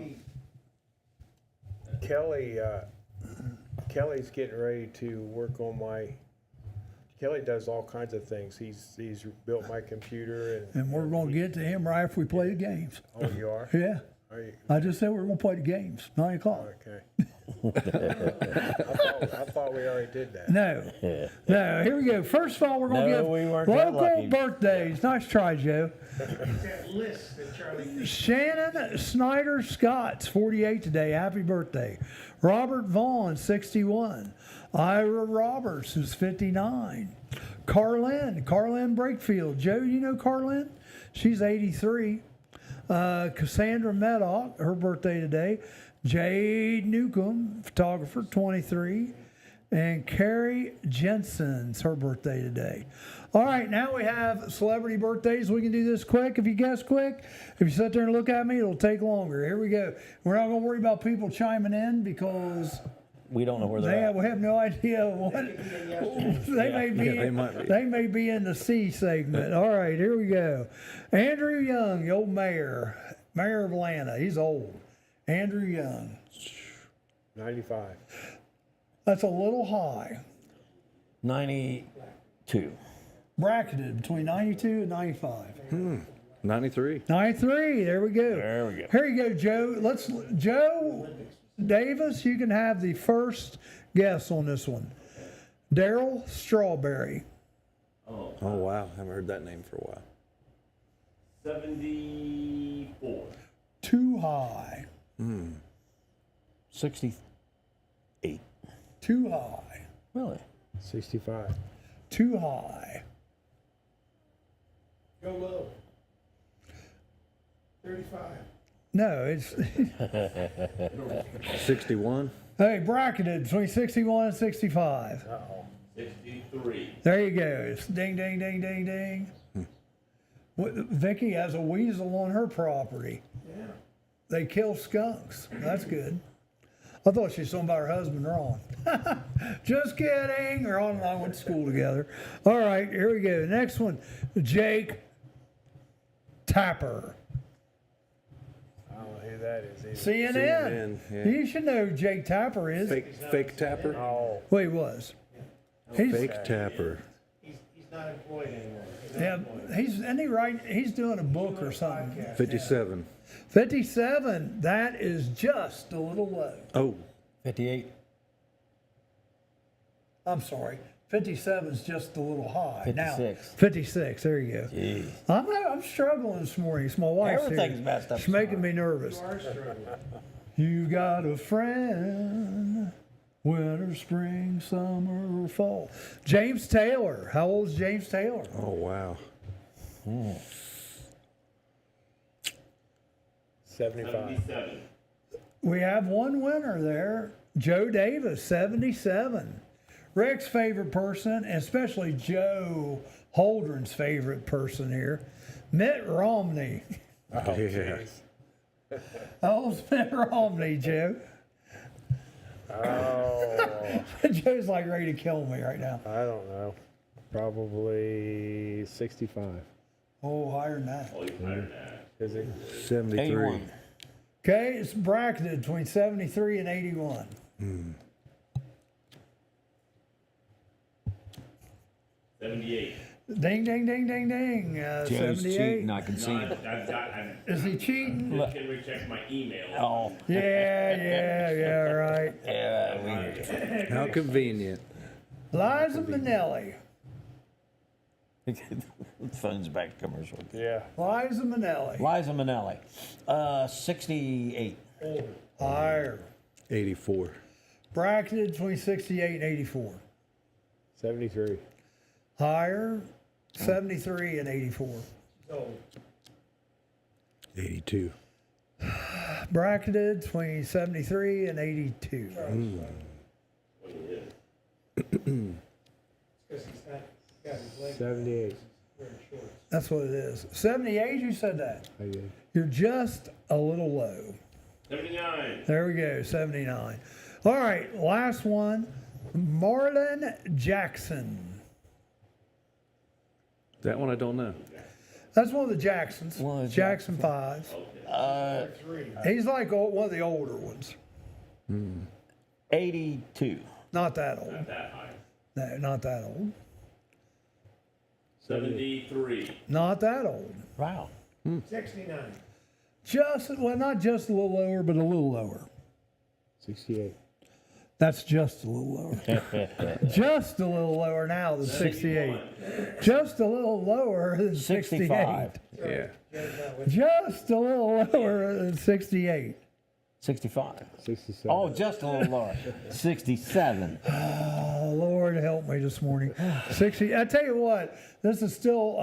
Kelly's getting ready to work on Kelly does all kinds of things. He's built my computer and
And we're going to get to him right after we play the games.
oh, you are?
Yeah.
Are you?
I just said we were going to play the games, 9 o'clock.
Okay. I thought we already did that.
No. No, here we go. First of all, we're going to give
we weren't that
local
lucky.
birthdays. Nice try, Joe.
It's that list that Charlie.
Shannon Snyder Scott's 48 today. Happy birthday. Robert Vaughn, 61. Ira Roberts is 59. Carlin Brakefield. Joe, you know Carlin? She's 83. Cassandra Meddock, her birthday today. Jade Newcomb, photographer, 23. And Carrie Jensen's her birthday today. All right, now we have celebrity birthdays. We can do this quick. If you guess quick, if you sit there and look at me, it'll take longer. Here we go. We're not going to worry about people chiming in because
We don't know where they're at.
we have no idea what they may be in the C segment. All right, here we go. Andrew Young, the old mayor of Atlanta. He's old. Andrew Young.
95.
That's a little high.
92.
Bracketed between 92 and 95.
93.
93. There we go.
There we go.
Here you go, Joe. Joe Davis, you can have the first guess on this one. Daryl Strawberry.
Oh, wow. Haven't heard that name for a while.
74.
Too high.
68.
Too high.
Really?
65.
Too high.
Go low. 35.
No, it's
61.
hey, bracketed between 61 and 65.
63.
There you go. It's ding, ding, ding, ding, ding. Vicky has a weasel on her property.
Yeah.
They kill skunks. That's good. I thought she was talking about her husband wrong. Just kidding. Ron and I went to school together. All right, here we go. Next one, Jake Tapper.
I don't know who that is either.
CNN.
CNN, yeah.
You should know who Jake Tapper is.
Fake tapper.
Oh,
Well, he was. He's,
Fake tapper.
He's not employed anymore.
yeah, he's doing a book or something.
57.
57. That is just a little low.
Oh,
58.
I'm sorry. 57 is just a little high. Now,
56.
56. There you go.
Jeez.
I'm struggling this morning. It's my wife.
Everything's messed up
It's making me nervous. You got a friend, winter, spring, summer, or fall. James Taylor. How old is James Taylor?
oh, wow.
75.
77.
We have one winner there. Joe Davis, 77. Rick's favorite person, and especially Joe Holdren's favorite person here, Mitt Romney.
Yeah.
How old's Mitt Romney, Joe?
Oh,
Joe's like ready to kill me right now.
I don't know. Probably 65.
Oh, higher than that.
Oh, you're higher than that.
Is it?
73.
Okay, it's bracketed between 73 and 81.
78.
Ding, ding, ding, ding, ding.
Joe's
78.
cheating, I can see
No,
him.
I'm
Is he cheating?
just gonna recheck my email.
Oh,
Yeah, right.
yeah,
How convenient.
Liza Minnelli.
the phone's back to commercial.
Yeah.
Liza Minnelli.
Liza Minnelli, 68.
Higher.
84.
Bracketed between 68 and 84.
73.
Higher, 73 and 84.
So,
82.
Bracketed between 73 and 82.
because he's not got his leg
78.
very short.
That's what it is. 78, you said that.
I did.
You're just a little low.
79.
There we go, 79. All right, last one. Marlon Jackson.
That one I don't know.
That's one of the Jacksons.
One of the
Jackson 5s. He's like one of the older ones.
82.
Not that old.
Not that high.
No, not that old.
73.
Not that old.
Wow.
69.
Just, well, not just a little lower, but a little lower.
68.
That's just a little lower. Just a little lower now than 68. Just a little lower than 68.
65.
Yeah.
Just a little lower than 68.
65.
67.
Oh, just a little lower. 67.
Oh, Lord help me this morning. 60. I tell you what, this is still,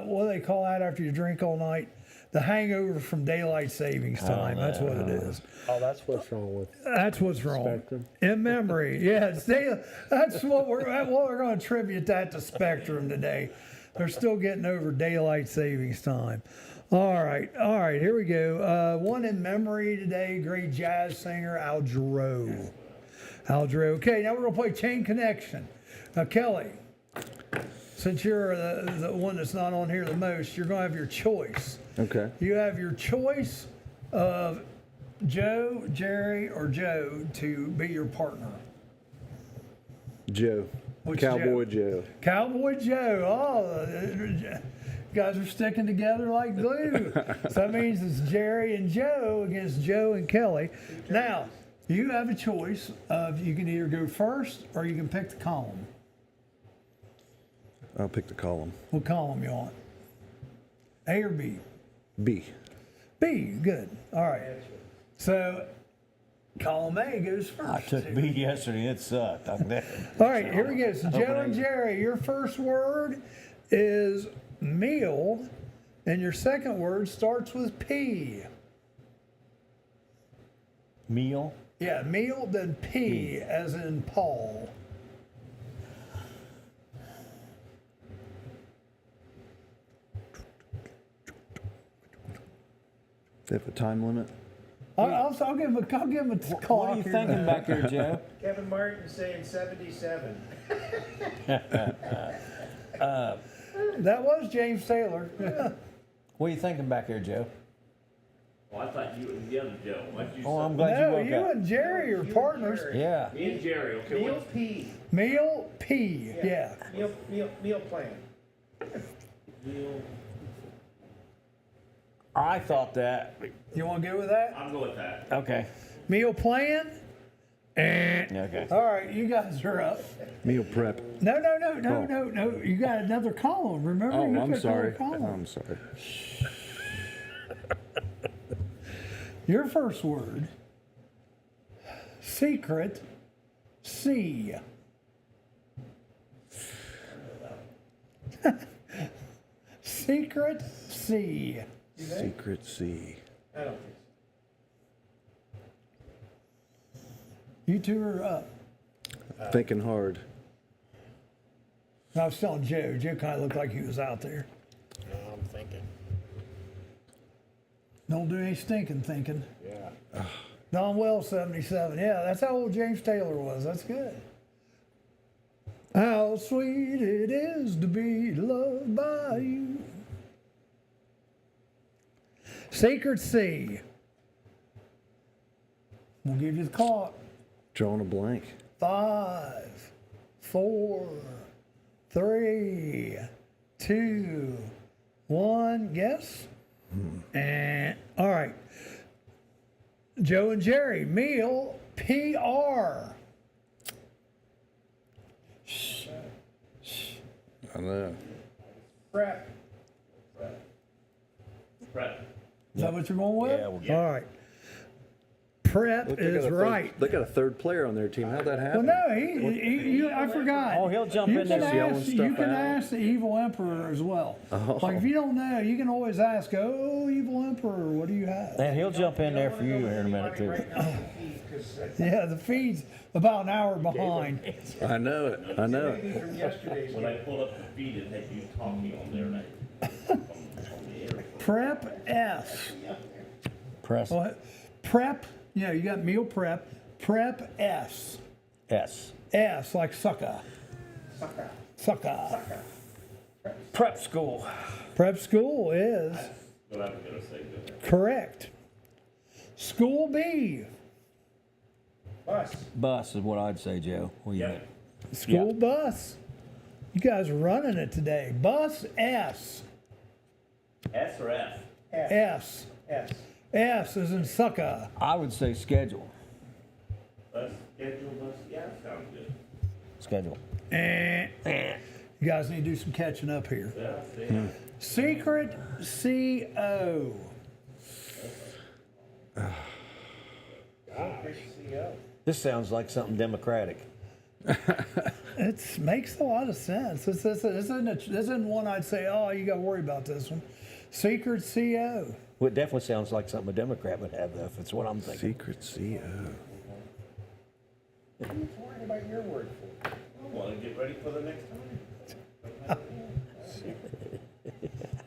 what do they call that after you drink all night? The hangover from daylight savings time. That's what it is.
Oh, that's what's wrong with
That's what's wrong.
Spectrum.
In memory, yeah. That's what we're going to attribute that to Spectrum today. They're still getting over daylight savings time. All right. Here we go. One in memory today. Great jazz singer Al Jarreau. Okay, now we're gonna play Chain Connection. Now, Kelly, since you're the one that's not on here the most, you're gonna have your choice.
Okay.
You have your choice of Joe, Jerry, or Joe to be your partner.
Joe.
Which
Cowboy Joe.
Cowboy Joe. Oh, you guys are sticking together like glue. So that means it's Jerry and Joe against Joe and Kelly. Now, you have a choice of you can either go first or you can pick the column.
I'll pick the column.
What column you want? A or B?
B.
B, good. All right. So column A goes first.
I took B yesterday. It sucked. I'm there.
All right, here we go. So Joe and Jerry, your first word is meal, and your second word starts with P.
Meal.
Yeah, meal, then P, as in Paul.
They have a time limit?
I'll give him a clock.
What are you
here.
thinking back there, Joe?
Kevin Martin saying 77.
That was James Taylor.
What are you thinking back there, Joe?
Well, I thought you and the other Joe. Why'd you
Oh, I'm
say-
glad
No,
you woke
you
up.
and Jerry are partners.
Yeah.
Me and Jerry. Okay.
Meal
What?
P.
Meal, P. Yeah.
Meal plan.
Meal.
I thought that.
You want to go with that?
I'll go with that.
Okay.
Meal plan?
Okay.
All right, you guys are up.
Meal prep.
No. You got another column. Remember?
Oh,
you
I'm
picked another
sorry.
column.
I'm sorry.
Your first word, secret, C. Secret, C.
Secret C.
I don't think
You two are up.
Thinking hard.
I was telling Joe. Joe kind of looked like he was out there.
I'm thinking.
Don't do any stinking thinking.
Yeah.
Don Wells, 77. Yeah, that's how old James Taylor was. That's good. How sweet it is to be loved by you. Sacred Sea. We'll give you the clock.
Drawing a blank.
5, 4, 3, 2, 1. Guess? And all right. Joe and Jerry, meal, PR.
I know.
Prep.
Prep.
Is that what you're going with?
Yeah, we'll
go.
All right. Prep
Look, they got
is
a third-
right.
They got a third player on their team. How'd that
Well,
happen?
no, I forgot.
Oh, he'll jump
you
in
can
there
yelling
ask,
stuff
You can
out.
ask the evil emperor as well.
Oh.
Like if you don't know, you can always ask, "Oh, evil emperor, what do you have?"
And he'll jump in there for you here in a minute too.
Yeah, the feed's about an hour behind.
I know it. I know
Maybe
it.
from yesterday's
When I
game.
pulled up the feed, it had you talking on there, and I, on the air.
Prep S.
Press
Well, prep. You know, you got meal prep. Prep S.
S.
S like sucker. Sucker.
Prep school.
Prep school is
What I was gonna say, but
correct. School B.
Bus.
Bus is what I'd say, Joe. What do you
Yeah.
think?
School bus. You guys are running it today. Bus S.
S or F?
S.
S.
S is in sucker.
I would say schedule.
Bus, schedule bus, yeah, that sounds good.
Schedule.
You guys need to do some catching up here.
Yeah, see?
Secret CO.
This sounds like something democratic.
It makes a lot of sense. This isn't one I'd say, oh, you got to worry about this one. Secret CO.
Well, it definitely sounds like something a Democrat would have, though, if it's what I'm thinking.
Secret CO.
What are you worried about your word for?
I wanna get ready for the next time.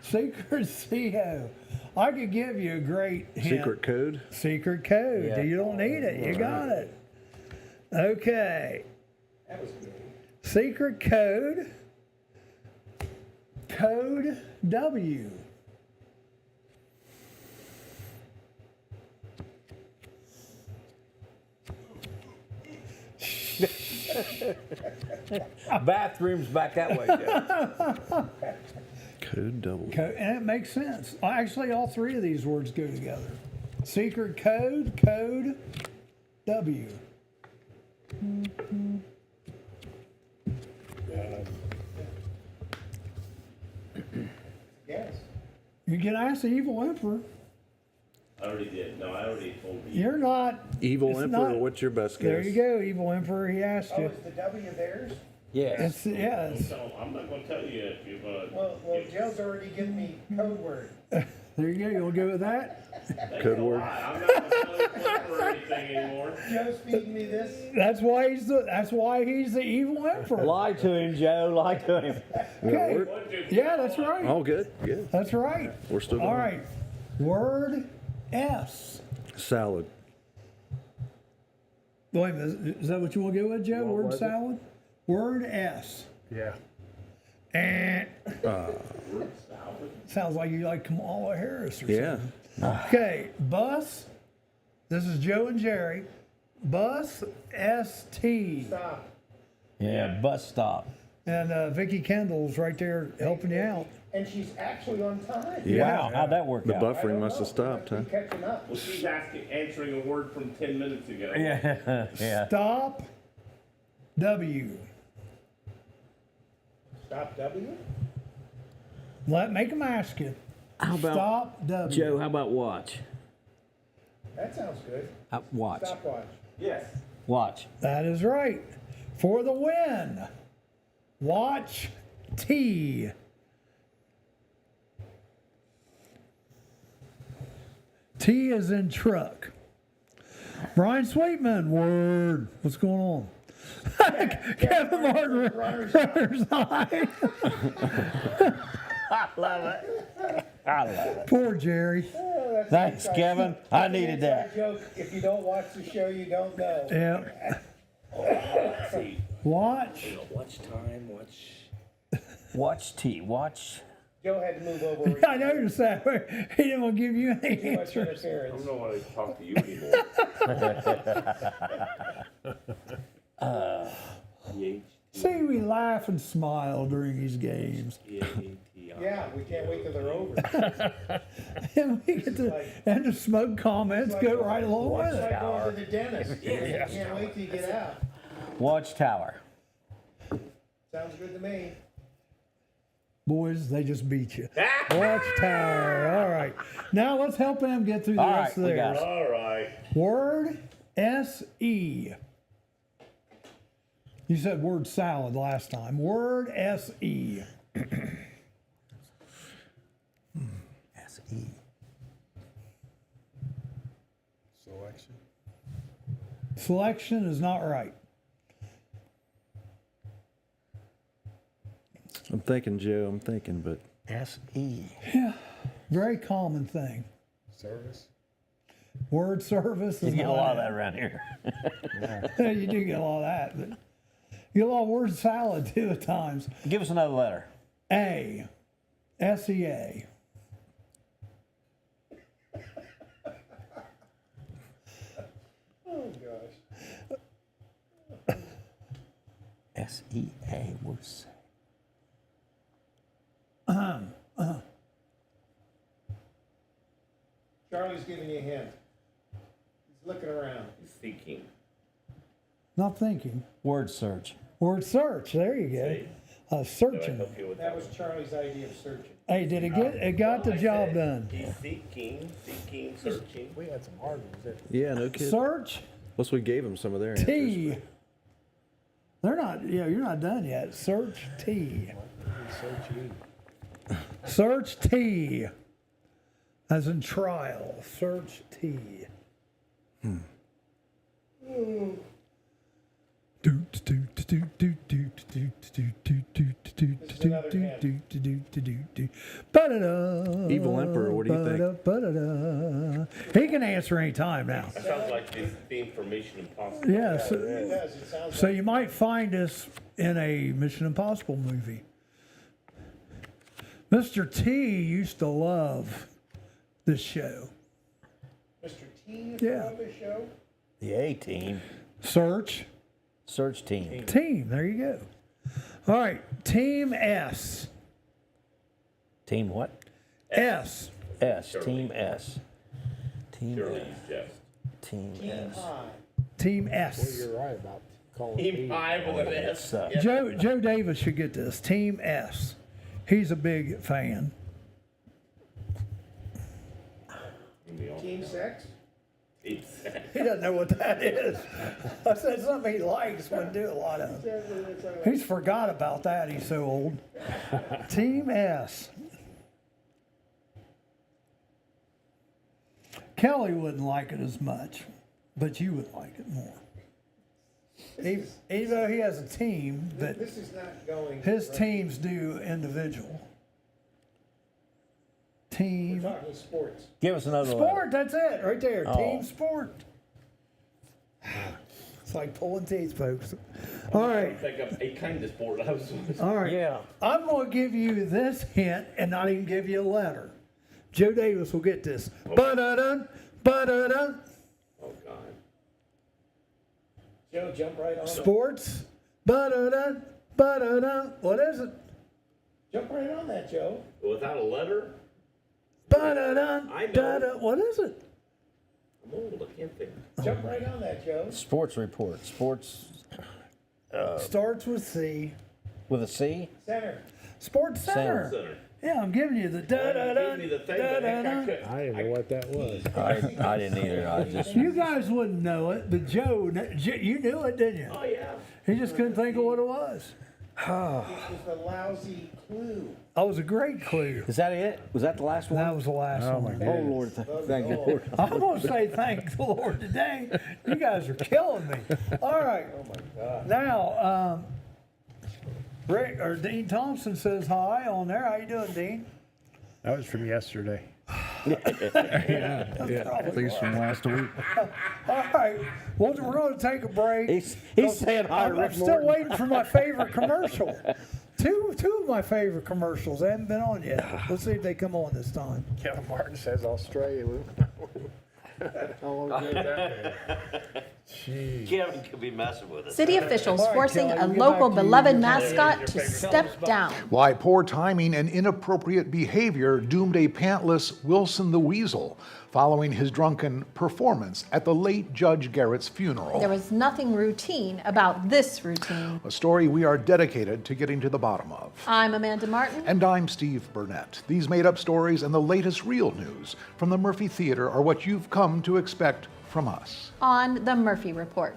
Secret CO. I could give you a great hint.
Secret code.
Secret code.
Yeah.
You don't need it. You got it. Okay.
That was good.
Secret code. Code W.
Bathroom's back that way, Joe.
Code double.
And it makes sense. Actually, all three of these words go together. Secret code, code W.
Yes.
You can ask the evil emperor.
I already did, no, I already told you.
You're not.
Evil
it's
Emperor,
not-
what's your best guess?
There you go, evil emperor. He asked
Oh,
you.
is the W theirs?
Yes.
It's.
So I'm not gonna tell you if you're gonna.
Well, Joe's already given me code word.
There you go. You'll go with that.
Code word.
I'm not gonna tell you code or anything anymore.
Joe's feeding me this.
That's why he's the evil emperor.
Lie to him, Joe. Lie to him.
Okay.
What did-
Yeah, that's right.
All good. Good.
That's right.
We're still going.
All right. Word S.
Salad.
Wait a minute. Is that what you want to go with, Joe?
What
Word
was it?
salad? Word S.
Yeah.
Sounds like you like Kamala Harris or
Yeah.
something. Okay. Bus. This is Joe and Jerry. Bus ST.
Stop.
Yeah, bus stop.
And Vicki Kendall's right there helping you out.
And she's actually on time.
Yeah.
Wow, how'd that work
The
out?
I
buffering
don't
must
know.
have stopped, huh?
Keep catching up.
Well, she's answering a word from 10 minutes ago.
Yeah, yeah.
Stop W.
Stop W?
Make them ask you.
How about
Stop W.
Joe? How about watch?
That sounds good.
Watch.
Stopwatch.
Yes.
Watch.
That is right. For the win. Watch T. T is in truck. Brian Sweetman, word. What's going on? Kevin Martin, runner's high.
I love it.
I love it.
Poor Jerry.
Oh, that's
Thanks,
an inside-
Kevin. I
that's an
needed that.
inside joke. If you don't watch the show, you don't know.
Yeah.
Let's see.
Watch.
Watch time, watch.
Watch T. Watch.
Joe had to move over.
I noticed that. He didn't want to give you any
Too much
answers.
I
interference.
don't want to talk to you anymore.
See, we laugh and smile during these games.
Yeah, we can't wait till they're over.
And we get to, and the smoke comments go right along with
It's
it.
like going to the dentist. You can't wait till you get out.
Watchtower.
Sounds good to me.
Boys, they just beat you. Watchtower. All right. Now let's help them get through the
All
rest
right,
of
we got
theirs.
it.
All right.
Word S-E. You said word salad last time. Word S-E.
S-E.
Selection is not right.
I'm thinking, Joe, I'm thinking, but
S-E.
Very common thing.
Service.
Word service
You
is
get a
not
lot of
it.
that around here.
You do get a lot of that, but you get a lot of word salad too at times.
Give us another letter.
A. S-E-A.
Oh, gosh.
S-E-A. What's
Charlie's giving you a hint. He's looking around.
He's thinking.
Not thinking.
word search?
Word search. There you go.
See? Did I
Searching.
help you with
That
that
was
one?
Charlie's idea of searching.
Hey, did it get? It got the
I
job
said
done.
He's seeking, searching.
We had some hard ones. There.
yeah, no kidding.
Search
Plus, we gave them some of their answers.
T. They're not. Yeah, you're not done yet. Search T. Search T. As in trial. Search T.
Evil Emperor, what do you
think? He can answer any time now.
That sounds like the theme for Mission Impossible.
Yes.
It does. It sounds
So you might find us in a Mission Impossible movie. Mr. T used to love this show.
Mr. T is
Yeah.
on the show.
The A-team.
Search
Search team.
Team. There you go. All right. Team S.
Team what?
S.
S.
Shirley.
Team S. Team
Shirley's
S.
just.
Team
Team
S.
I.
Team
Well,
S.
you're right about calling
Team
me.
5 with an S.
Sucks.
Joe Davis should get this. Team S. He's a big fan.
Team sex.
He doesn't know what that is. I said something he likes, wouldn't do a lot of. He's forgot about that. He's so old. Team S. Kelly wouldn't like it as much, but you would like it more. Even though he has a team, but
This is not going.
his
right.
teams do individual.
We're
Team
talking sports.
Give us another
sport. That's it, right there.
Oh.
Team sport. It's like pulling teeth, folks. All right.
Take up a kind of sport. I was.
All right.
Yeah.
I'm going to give you this hint and not even give you a letter. Joe Davis will get this. Ba-da-dun, ba-da-dun.
Oh God.
Joe, jump right on it.
Sports. Ba-da-dun, ba-da-dun. What is it?
Jump right on that, Joe.
Without a letter,
Ba-da-dun,
I know.
da-da. What is it?
I'm old. I can't think.
Jump right on that, Joe.
Sports report. Sports
Starts with C.
with a C.
Center.
Sports Center.
Center.
Yeah, I'm giving you the da-da-dun,
Give me the thing, but heck, I
da-da-dun.
couldn't.
I didn't know what that was.
I didn't either. I just.
You guys wouldn't know it, but Joe, you knew it, didn't you?
Oh yeah.
He just couldn't think of what it was.
It was a lousy clue.
That was a great clue.
Is that it? Was that the last one?
That was the last one.
Oh Lord, thank you, Lord.
I'm going to say thank the Lord today. You guys are killing me. All right.
Oh my God.
Now, Rick or Dean Thompson says hi on there. How you doing, Dean?
That was from yesterday.
Yeah, I think it's from last week.
All right, well, we're going to take a break.
He's saying hi to
I'm
Rick
still
Morton.
waiting for my favorite commercial. Two of my favorite commercials. They haven't been on yet. Let's see if they come on this time.
Kevin Martin says Australia. How long ago that been?
Kevin could be messing with us.
City officials
All right,
forcing
Kelly,
a
we'll get
local
back to you.
beloved mascot to step down.
Why poor timing and inappropriate behavior doomed a pantless Wilson the Weasel following his drunken performance at the late Judge Garrett's funeral.
There was nothing routine about this routine.
A story we are dedicated to getting to the bottom of.
I'm Amanda Martin.
And I'm Steve Burnett. These made-up stories and the latest real news from the Murphy Theater are what you've come to expect from us.
On the Murphy Report,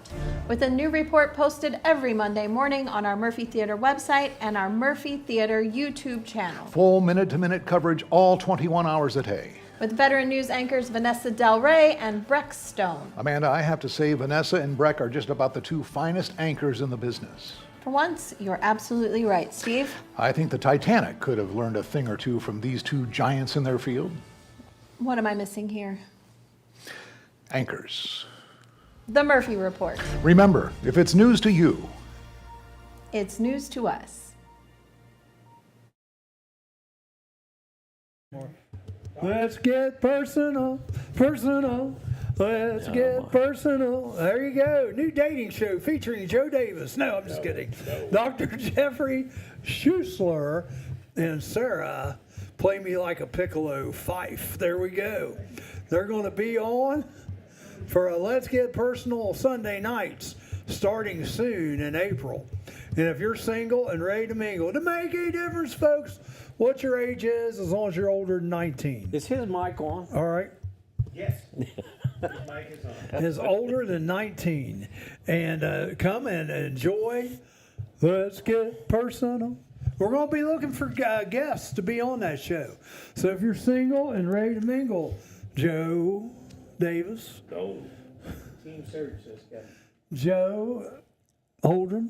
with a new report posted every Monday morning on our Murphy Theater website and our Murphy Theater YouTube channel.
Full minute-to-minute coverage all 21 hours a day.
With veteran news anchors Vanessa Del Rey and Breck Stone.
Amanda, I have to say Vanessa and Breck are just about the two finest anchors in the business.
For once, you're absolutely right, Steve.
I think the Titanic could have learned a thing or two from these two giants in their field.
What am I missing here?
Anchors.
The Murphy Report.
Remember, if it's news to you,
It's news to us.
Let's get personal. Let's get personal. There you go. New dating show featuring Joe Davis. No, I'm just kidding. Dr. Jeffrey Schussler and Sarah Play Me Like a Piccolo Fife. There we go. They're going to be on for a Let's Get Personal Sunday nights starting soon in April. And if you're single and ready to mingle, to make a difference, folks, what your age is, as long as you're older than 19.
Is his mic on?
All right.
Yes. His mic is on.
Is older than 19. And come and enjoy. Let's get personal. We're going to be looking for guests to be on that show. So if you're single and ready to mingle, Joe Davis,
No.
Team search says Kevin.
Joe Holdren,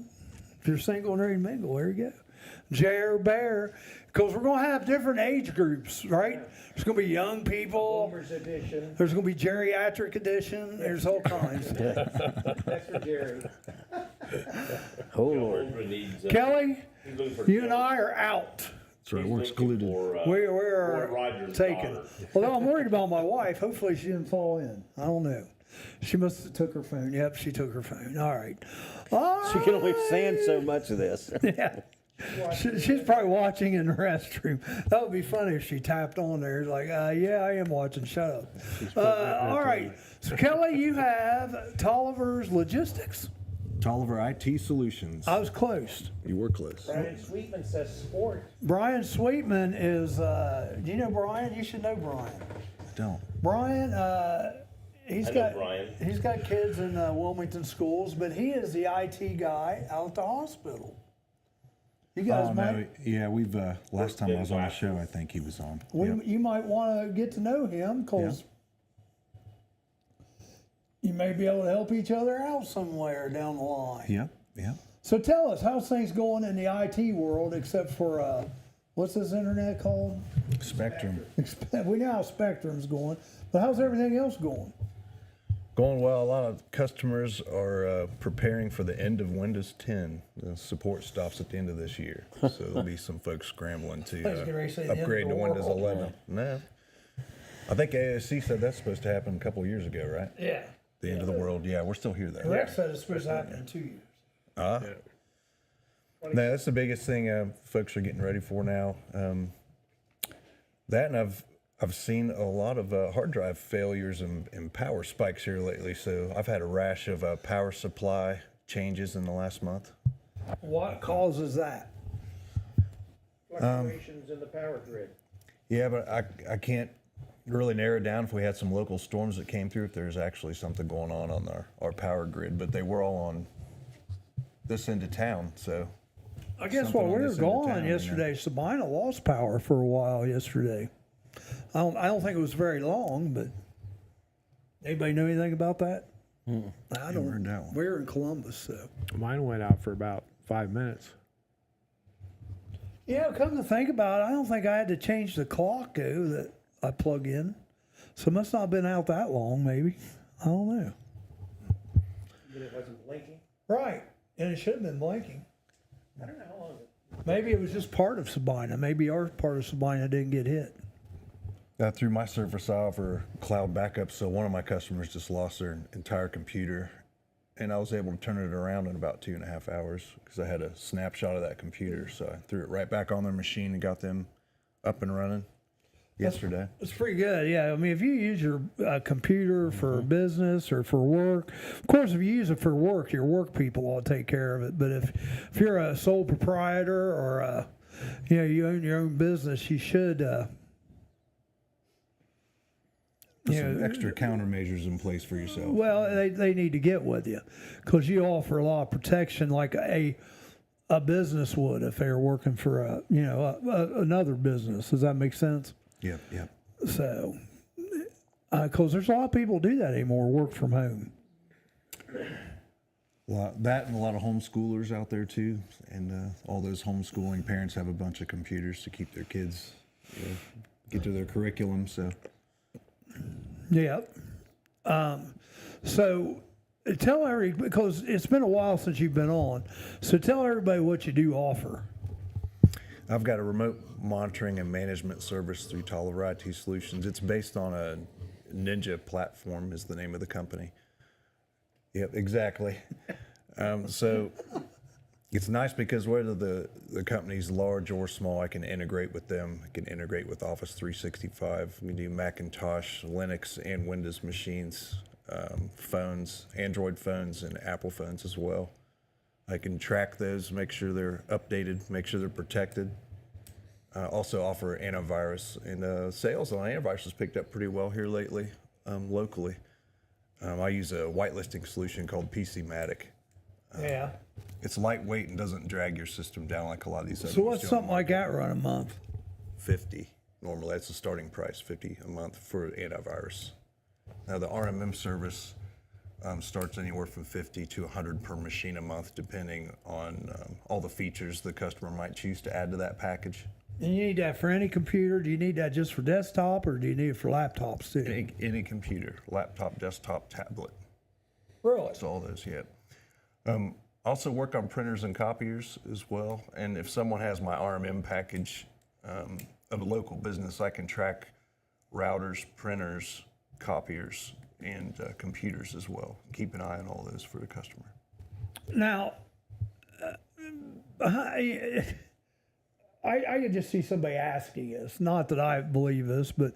if you're single and ready to mingle, there you go. Jer Bear, because we're going to have different age groups, right? There's going to be young people.
Boomers edition.
There's going to be geriatric edition. There's all kinds.
That's for Jerry.
Oh, Lord.
Children needs,
Kelly,
he's looking for
you and I are out.
That's right,
he's
we're
looking
excluded.
for,
We're
Roy Rogers'
taken.
daughter.
Although I'm worried about my wife. Hopefully she didn't fall in. I don't know. She must have took her phone. Yep, she took her phone. All right. All
She can only
right.
stand so much of this.
Yeah. She's probably watching in the restroom. That would be funny if she tapped on there. Like, yeah, I am watching. Shut up. All right. So, Kelly, you have Tolliver's Logistics.
Tolliver IT Solutions.
I was close.
You were close.
Brian Sweetman says sport.
Brian Sweetman is, do you know Brian? You should know Brian.
Don't.
Brian, he's
I know
got
Brian.
he's got kids in Wilmington schools, but he is the IT guy out at the hospital. You guys
Oh,
might
no, yeah, we've, last time I was on the show, I think he was on. Yep.
you might want to get to know him because you may be able to help each other out somewhere down the line.
Yep, yep.
So tell us, how's things going in the IT world, except for what's this internet called?
Spectrum.
We know how Spectrum's going, but how's everything else going?
Going well. A lot of customers are preparing for the end of Windows 10. The support stops at the end of this year. So there'll be some folks scrambling
I was getting ready to say
to
the end of
upgrade
the
to Windows
world.
11. No. I think ASC said that's supposed to happen a couple of years ago, right?
Yeah.
The end of the world. Yeah, we're still here though.
Rex said it's supposed to happen in 2 years.
No, that's the biggest thing folks are getting ready for now. That, and I've seen a lot of hard drive failures and power spikes here lately. So I've had a rash of power supply changes in the last month.
What causes that?
Fluctuations in the power grid.
Yeah, but I can't really narrow it down if we had some local storms that came through, if there's actually something going on our power grid. But they were all on this end of town, so.
I guess
something
while
on
we were
this end of
gone
town, you know.
yesterday, Sabina lost power for a while yesterday. I don't think it was very long, but anybody know anything about that? I don't.
heard that one.
We're in Columbus, so.
Mine went out for about 5 minutes.
Yeah, come to think about it, I don't think I had to change the clock though that I plug in. So it must not have been out that long, maybe. I don't know.
But it wasn't blinking.
Right, and it should have been blinking.
I don't know how long it.
Maybe it was just part of Sabina. Maybe our part of Sabina didn't get hit.
Through my service, I offer cloud backup, so one of my customers just lost their entire computer, and I was able to turn it around in about 2.5 hours because I had a snapshot of that computer. So I threw it right back on their machine and got them up and running yesterday.
It's pretty good, yeah. I mean, if you use your computer for business or for work, of course, if you use it for work, your work people will take care of it. But if you're a sole proprietor or you own your own business, you should.
Some extra countermeasures in place for yourself.
Well, they need to get with you because you offer a lot of protection like a business would if they were working for another business. Does that make sense?
Yeah.
So, because there's a lot of people who do that anymore, work from home.
That and a lot of homeschoolers out there too, and all those homeschooling parents have a bunch of computers to keep their kids get to their curriculum. So.
Yeah. So tell everybody, because it's been a while since you've been on, so tell everybody what you do offer.
I've got a remote monitoring and management service through Tolliver IT Solutions. It's based on a Ninja platform is the name of the company. Yep, exactly. So it's nice because whether the company's large or small, I can integrate with them. I can integrate with Office 365. We do Macintosh, Linux, and Windows machines, phones, Android phones, and Apple phones as well. I can track those, make sure they're updated, make sure they're protected. Also offer antivirus, and sales on antivirus has picked up pretty well here lately, locally. I use a whitelisting solution called PCmatic.
Yeah.
It's lightweight and doesn't drag your system down like a lot of these other
So
ones
what's
do on
something like that run a month?
50. Normally that's the starting price, 50 a month for antivirus. Now the RMM service starts anywhere from 50 to 100 per machine a month, depending on all the features the customer might choose to add to that package.
And you need that for any computer? Do you need that just for desktop, or do you need it for laptops too?
Any computer, laptop, desktop, tablet.
Really?
It's all those, yeah. Also work on printers and copiers as well. And if someone has my RMM package of a local business, I can track routers, printers, copiers, and computers as well. Keep an eye on all those for the customer.
Now, I can just see somebody asking us, not that I believe this, but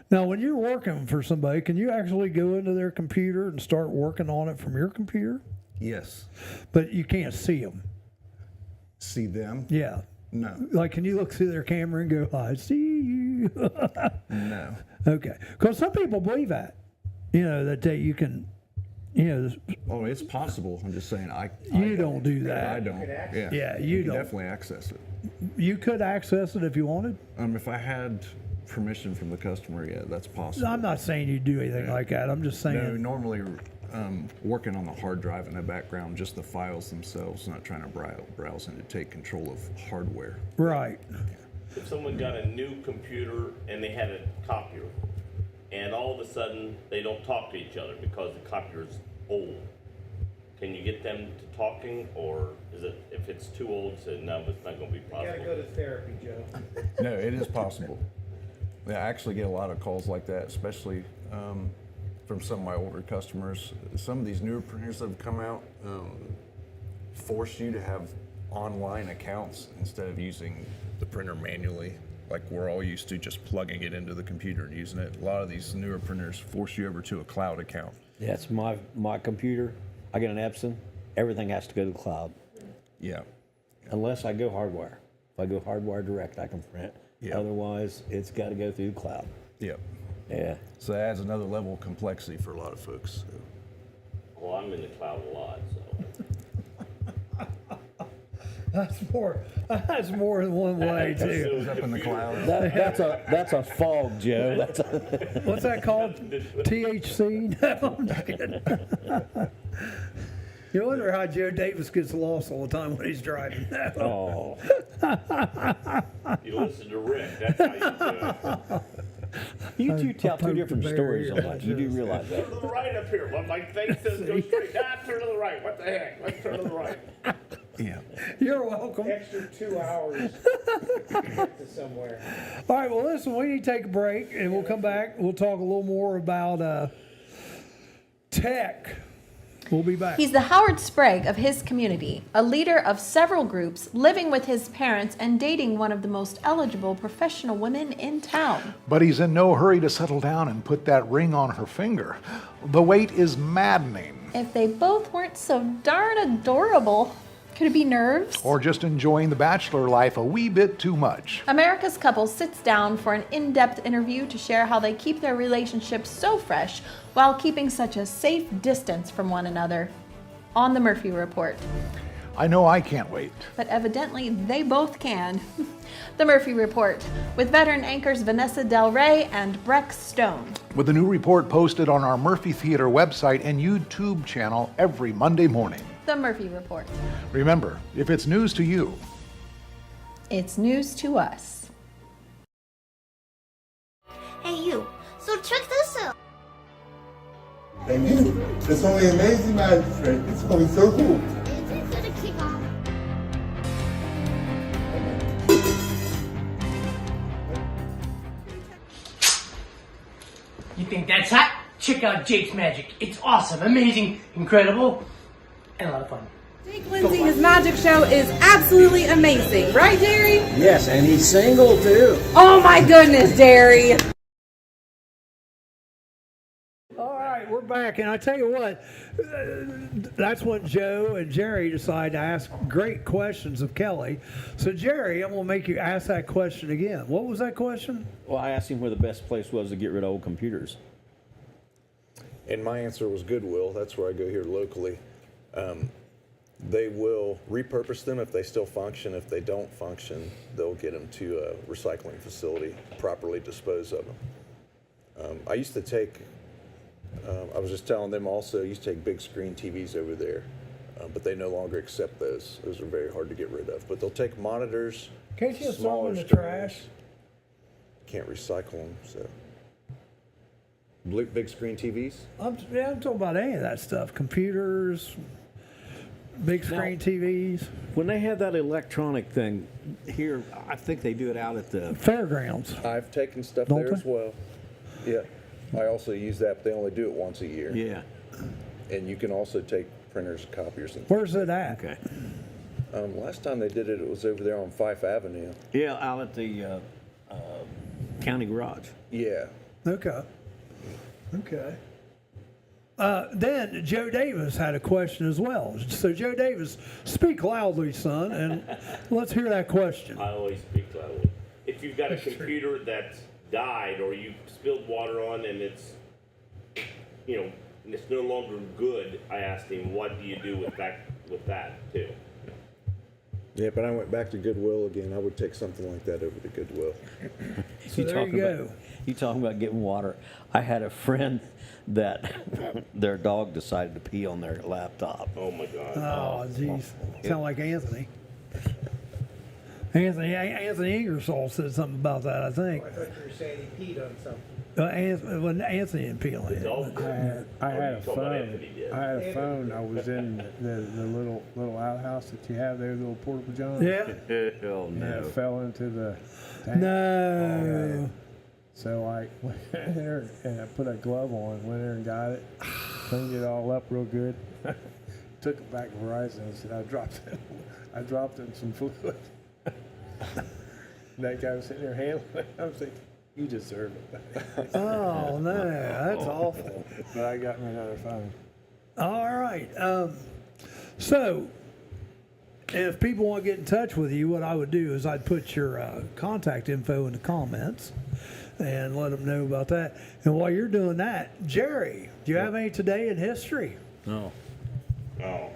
now when you're working for somebody, can you actually go into their computer and start working on it from your computer?
Yes.
But you can't see them.
See them?
Yeah.
No.
Like, can you look through their camera and go, I see you?
No.
Okay. Because some people believe that, that you can,
Oh, it's possible. I'm just saying
you don't do that.
I don't. Yeah.
Yeah, you
can
don't.
definitely access it.
You could access it if you wanted.
If I had permission from the customer, yeah, that's possible.
I'm not saying you do anything like that. I'm just saying.
No, normally working on the hard drive in the background, just the files themselves, not trying to browse and to take control of hardware.
Right.
If someone got a new computer and they had a copier, and all of a sudden they don't talk to each other because the copier's old, can you get them to talking, or is it, if it's too old, so no, it's not going to be
You
possible?
gotta go to therapy, Joe.
No, it is possible. Yeah, I actually get a lot of calls like that, especially from some of my older customers. Some of these newer printers that have come out force you to have online accounts instead of using the printer manually, like we're all used to just plugging it into the computer and using it. A lot of these newer printers force you over to a cloud account.
That's my computer. I get an Epson. Everything has to go to the cloud.
Yeah.
Unless I go hardwire. If I go hardwire direct, I can print.
Yeah.
Otherwise, it's got to go through the cloud.
Yep.
Yeah.
So that adds another level of complexity for a lot of folks. So.
Well, I'm in the cloud a lot, so.
That's more than one way too.
It's up in the cloud.
That's a fog, Joe.
What's that called? THC? No, I'm just kidding. You wonder how Joe Davis gets lost all the time when he's driving.
Oh,
You listen to Rick, that's how you do it.
you two tell two different
bear
stories
here.
on that. You do realize that.
Turn to the right up here. Well, my thing says go straight. Turn to the right. What the heck? Let's turn to the right.
Yeah.
You're welcome.
Extra 2 hours to get to somewhere.
All right, well, listen, we need to take a break, and we'll come back. We'll talk a little more about tech. We'll be back.
He's the Howard Sprague of his community, a leader of several groups, living with his parents and dating one of the most eligible professional women in town.
But he's in no hurry to settle down and put that ring on her finger. The wait is maddening.
If they both weren't so darn adorable. Could it be nerves?
Or just enjoying the bachelor life a wee bit too much.
America's Couple sits down for an in-depth interview to share how they keep their relationship so fresh while keeping such a safe distance from one another. On the Murphy Report.
I know I can't wait.
But evidently they both can. The Murphy Report with veteran anchors Vanessa Del Rey and Breck Stone.
With a new report posted on our Murphy Theater website and YouTube channel every Monday morning.
The Murphy Report.
Remember, if it's news to you,
it's news to us.
Hey you, so check this out.
Amen. It's gonna be amazing, my friend. It's gonna be so cool.
It's gonna kick off.
You think that's hot? Check out Jake's magic. It's awesome, amazing, incredible, and a lot of fun.
Jake Lindsay, his magic show is absolutely amazing, right, Jerry?
Yes, and he's single too.
Oh my goodness, Jerry.
All right, we're back, and I tell you what, that's when Joe and Jerry decide to ask great questions of Kelly. So Jerry, I'm gonna make you ask that question again. What was that question?
Well, I asked him where the best place was to get rid of old computers.
And my answer was Goodwill. That's where I go here locally. They will repurpose them if they still function. If they don't function, they'll get them to a recycling facility, properly dispose of them. I used to take, I was just telling them also, I used to take big screen TVs over there, but they no longer accept those. Those are very hard to get rid of. But they'll take monitors,
Can't you throw them
smaller
in the
screens.
trash?
Can't recycle them, so. Big screen TVs?
I'm talking about any of that stuff. Computers, big screen TVs.
When they have that electronic thing here, I think they do it out at the
fairgrounds.
I've taken stuff
Don't
there
they?
as well. Yeah. I also use that, but they only do it once a year.
Yeah.
And you can also take printers and copiers. And
Where's it at?
Okay.
Last time they did it, it was over there on 5th Avenue.
Yeah, out at the county garage.
Yeah.
Okay. Okay. Then Joe Davis had a question as well. So Joe Davis, speak loudly, son, and let's hear that question.
I always speak loudly. If you've got a computer that's died or you spilled water on and it's, you know, it's no longer good, I asked him, what do you do with that too?
Yeah, but I went back to Goodwill again. I would take something like that over to Goodwill.
So there you go.
You talking about getting water. I had a friend that their dog decided to pee on their laptop.
Oh my God.
Oh, jeez. Sound like Anthony. Anthony Ingersoll said something about that, I think.
I thought you were saying he peed on something.
Anthony didn't pee on it.
I had a phone. I was in the little outhouse that you have there, the little portable john.
Yeah.
Hell no.
And it fell into the tank.
No.
So I went in there and I put a glove on, went there and got it, cleaned it all up real good, took it back to Verizon and said, I dropped in some fluid. That guy was sitting there handling it. I was thinking, you deserve it.
Oh, no, that's awful.
But I got me another phone.
All right. So, if people want to get in touch with you, what I would do is I'd put your contact info in the comments and let them know about that. And while you're doing that, Jerry, do you have any today in history?
No.
Oh.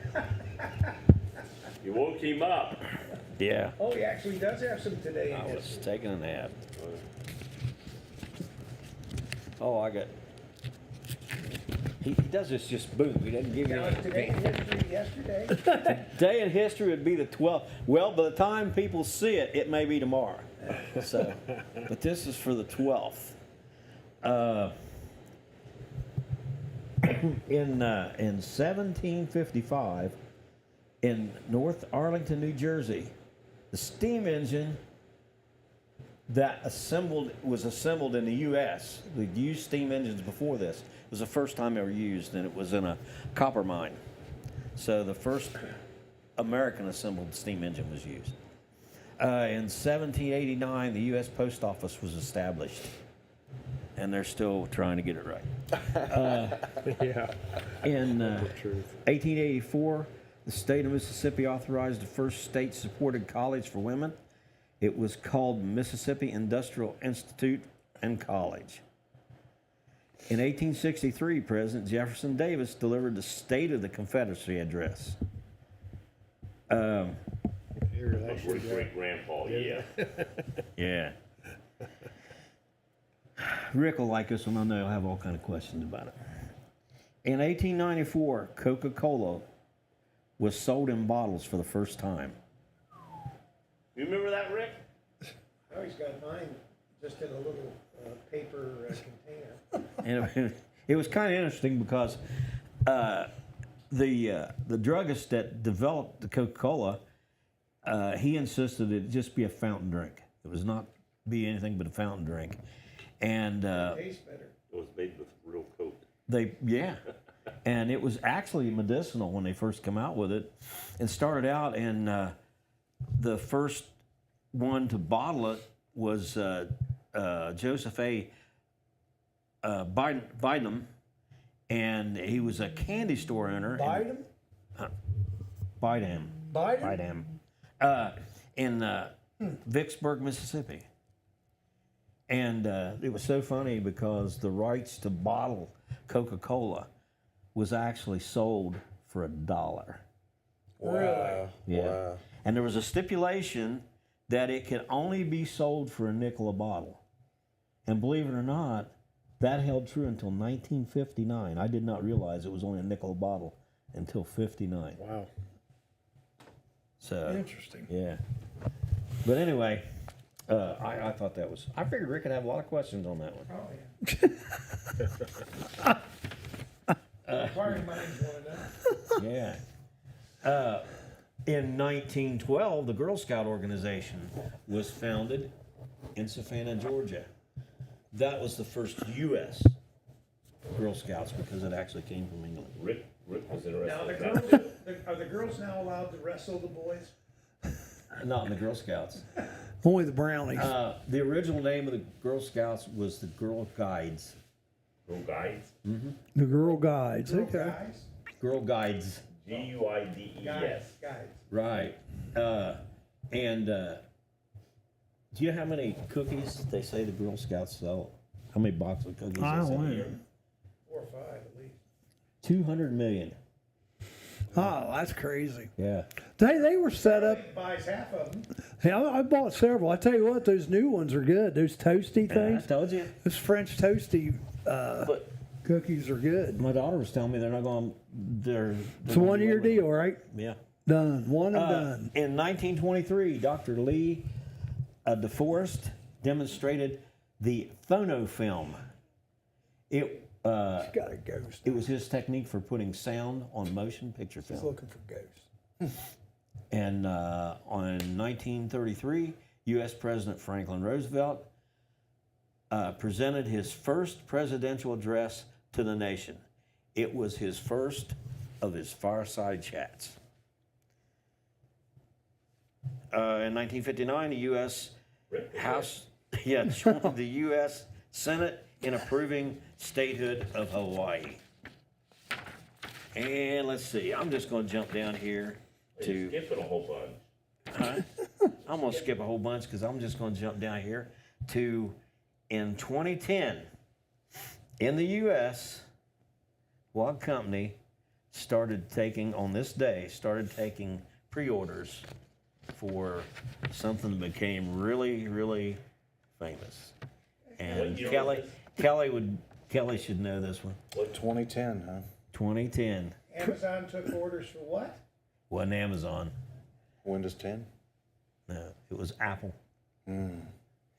You woke him up.
Yeah.
Oh, he actually does have some today.
I was taking a nap. Oh, He does this just boom. He doesn't give you
Now, is today
anything.
history yesterday?
Day in history would be the 12th. Well, by the time people see it, it may be tomorrow. So, but this is for the 12th. In 1755, in North Arlington, New Jersey, the steam engine that was assembled in the U.S. We'd used steam engines before this. It was the first time they were used, and it was in a copper mine. So the first American assembled steam engine was used. In 1789, the U.S. Post Office was established, and they're still trying to get it right.
Yeah.
In 1884, the state of Mississippi authorized the first state-supported college for women. It was called Mississippi Industrial Institute and College. In 1863, President Jefferson Davis delivered the State of the Confederacy address.
My great-great-grandpa, yeah.
Yeah. Rick will like this one. I know he'll have all kind of questions about it. In 1894, Coca-Cola was sold in bottles for the first time.
You remember that, Rick?
I always got mine just in a little paper container.
And it was kind of interesting because the druggist that developed the Coca-Cola, he insisted it just be a fountain drink. It was not be anything but a fountain drink. And
It tastes better.
It was made with real Coke.
And it was actually medicinal when they first came out with it. It started out, and the first one to bottle it was Joseph A. Bynum, and he was a candy store owner.
Biden?
Bynum, in Vicksburg, Mississippi. And it was so funny because the rights to bottle Coca-Cola was actually sold for $1.
Really?
Yeah.
Wow.
And there was a stipulation that it could only be sold for $0.05 a bottle. And believe it or not, that held true until 1959. I did not realize it was only $0.05 a bottle until 59.
Wow.
So
Interesting.
yeah. But anyway, I thought that was. I figured Rick could have a lot of questions on that one.
Oh, yeah. Inquiring minds want to know.
Yeah. In 1912, the Girl Scout organization was founded in Savannah, Georgia. That was the first U.S. Girl Scouts because it actually came from England.
Rick was
Now,
interested.
are the girls now allowed to wrestle the boys?
Not in the Girl Scouts.
Only the brownies.
The original name of the Girl Scouts was the Girl Guides.
Girl Guides?
Mm-hmm.
The Girl Guides.
Girl
Okay.
guys?
Girl Guides.
Guides.
Guys.
Right. And do you know how many cookies they say the Girl Scouts sell? How many boxes of cookies
I
they sell a
don't
year?
know.
4 or 5 at least.
200 million.
Oh, that's crazy.
Yeah.
They were set up.
Buys half of them.
Hey, I bought several. I tell you what, those new ones are good. Those toasty
I
things.
told you.
Those French toasty
But
cookies are good.
my daughter was telling me they're not going. They're
It's a 1 year deal, right?
Yeah.
Done. One and done.
In 1923, Dr. Lee DeForest demonstrated the phonofilm. It
She's got a ghost.
it was his technique for putting sound on motion picture
She's
film.
looking for ghosts.
And on 1933, U.S. President Franklin Roosevelt presented his first presidential address to the nation. It was his first of his fireside chats. In 1959, the U.S. House joined the U.S. Senate in approving statehood of Hawaii. And let's see, I'm just going to jump down here to.
Skipping a whole bunch.
Huh? I'm going to skip a whole bunch because I'm just going to jump down here to in 2010, in the U.S., what company started taking pre-orders for something that became really, really famous. And Kelly would Kelly should know this one.
2010, huh?
2010.
Amazon took orders for what?
Wasn't Amazon.
Windows 10?
No, it was Apple.
Mm.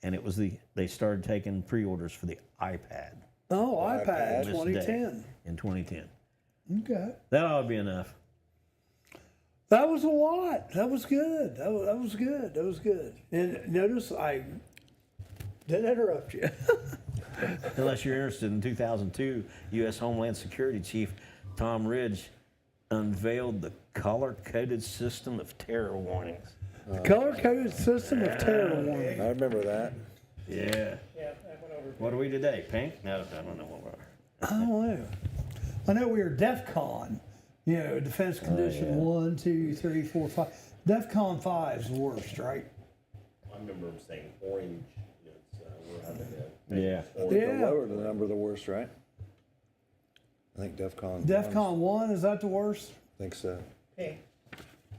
And it was they started taking pre-orders for the iPad.
Oh, iPad,
This
2010.
day, in 2010.
Okay.
That ought to be enough.
That was a lot. That was good. That was good. That was good. And notice I didn't interrupt you.
Unless you're interested, in 2002, U.S. Homeland Security Chief Tom Ridge unveiled the color-coded system of terror warnings.
Color-coded system of terror warning.
I remember that.
Yeah.
Yeah, that went over.
What are we today? Pink? No, I don't know what we are.
I don't know. I know we were DEF CON. You know, Defense Condition 1, 2, 3, 4, 5. DEF CON 5 is the worst, right?
I remember him saying orange. We're having
Yeah.
Yeah.
The lower the number, the worse, right? I think DEF CON.
DEF CON 1, is that the worst?
I think so.
Pink.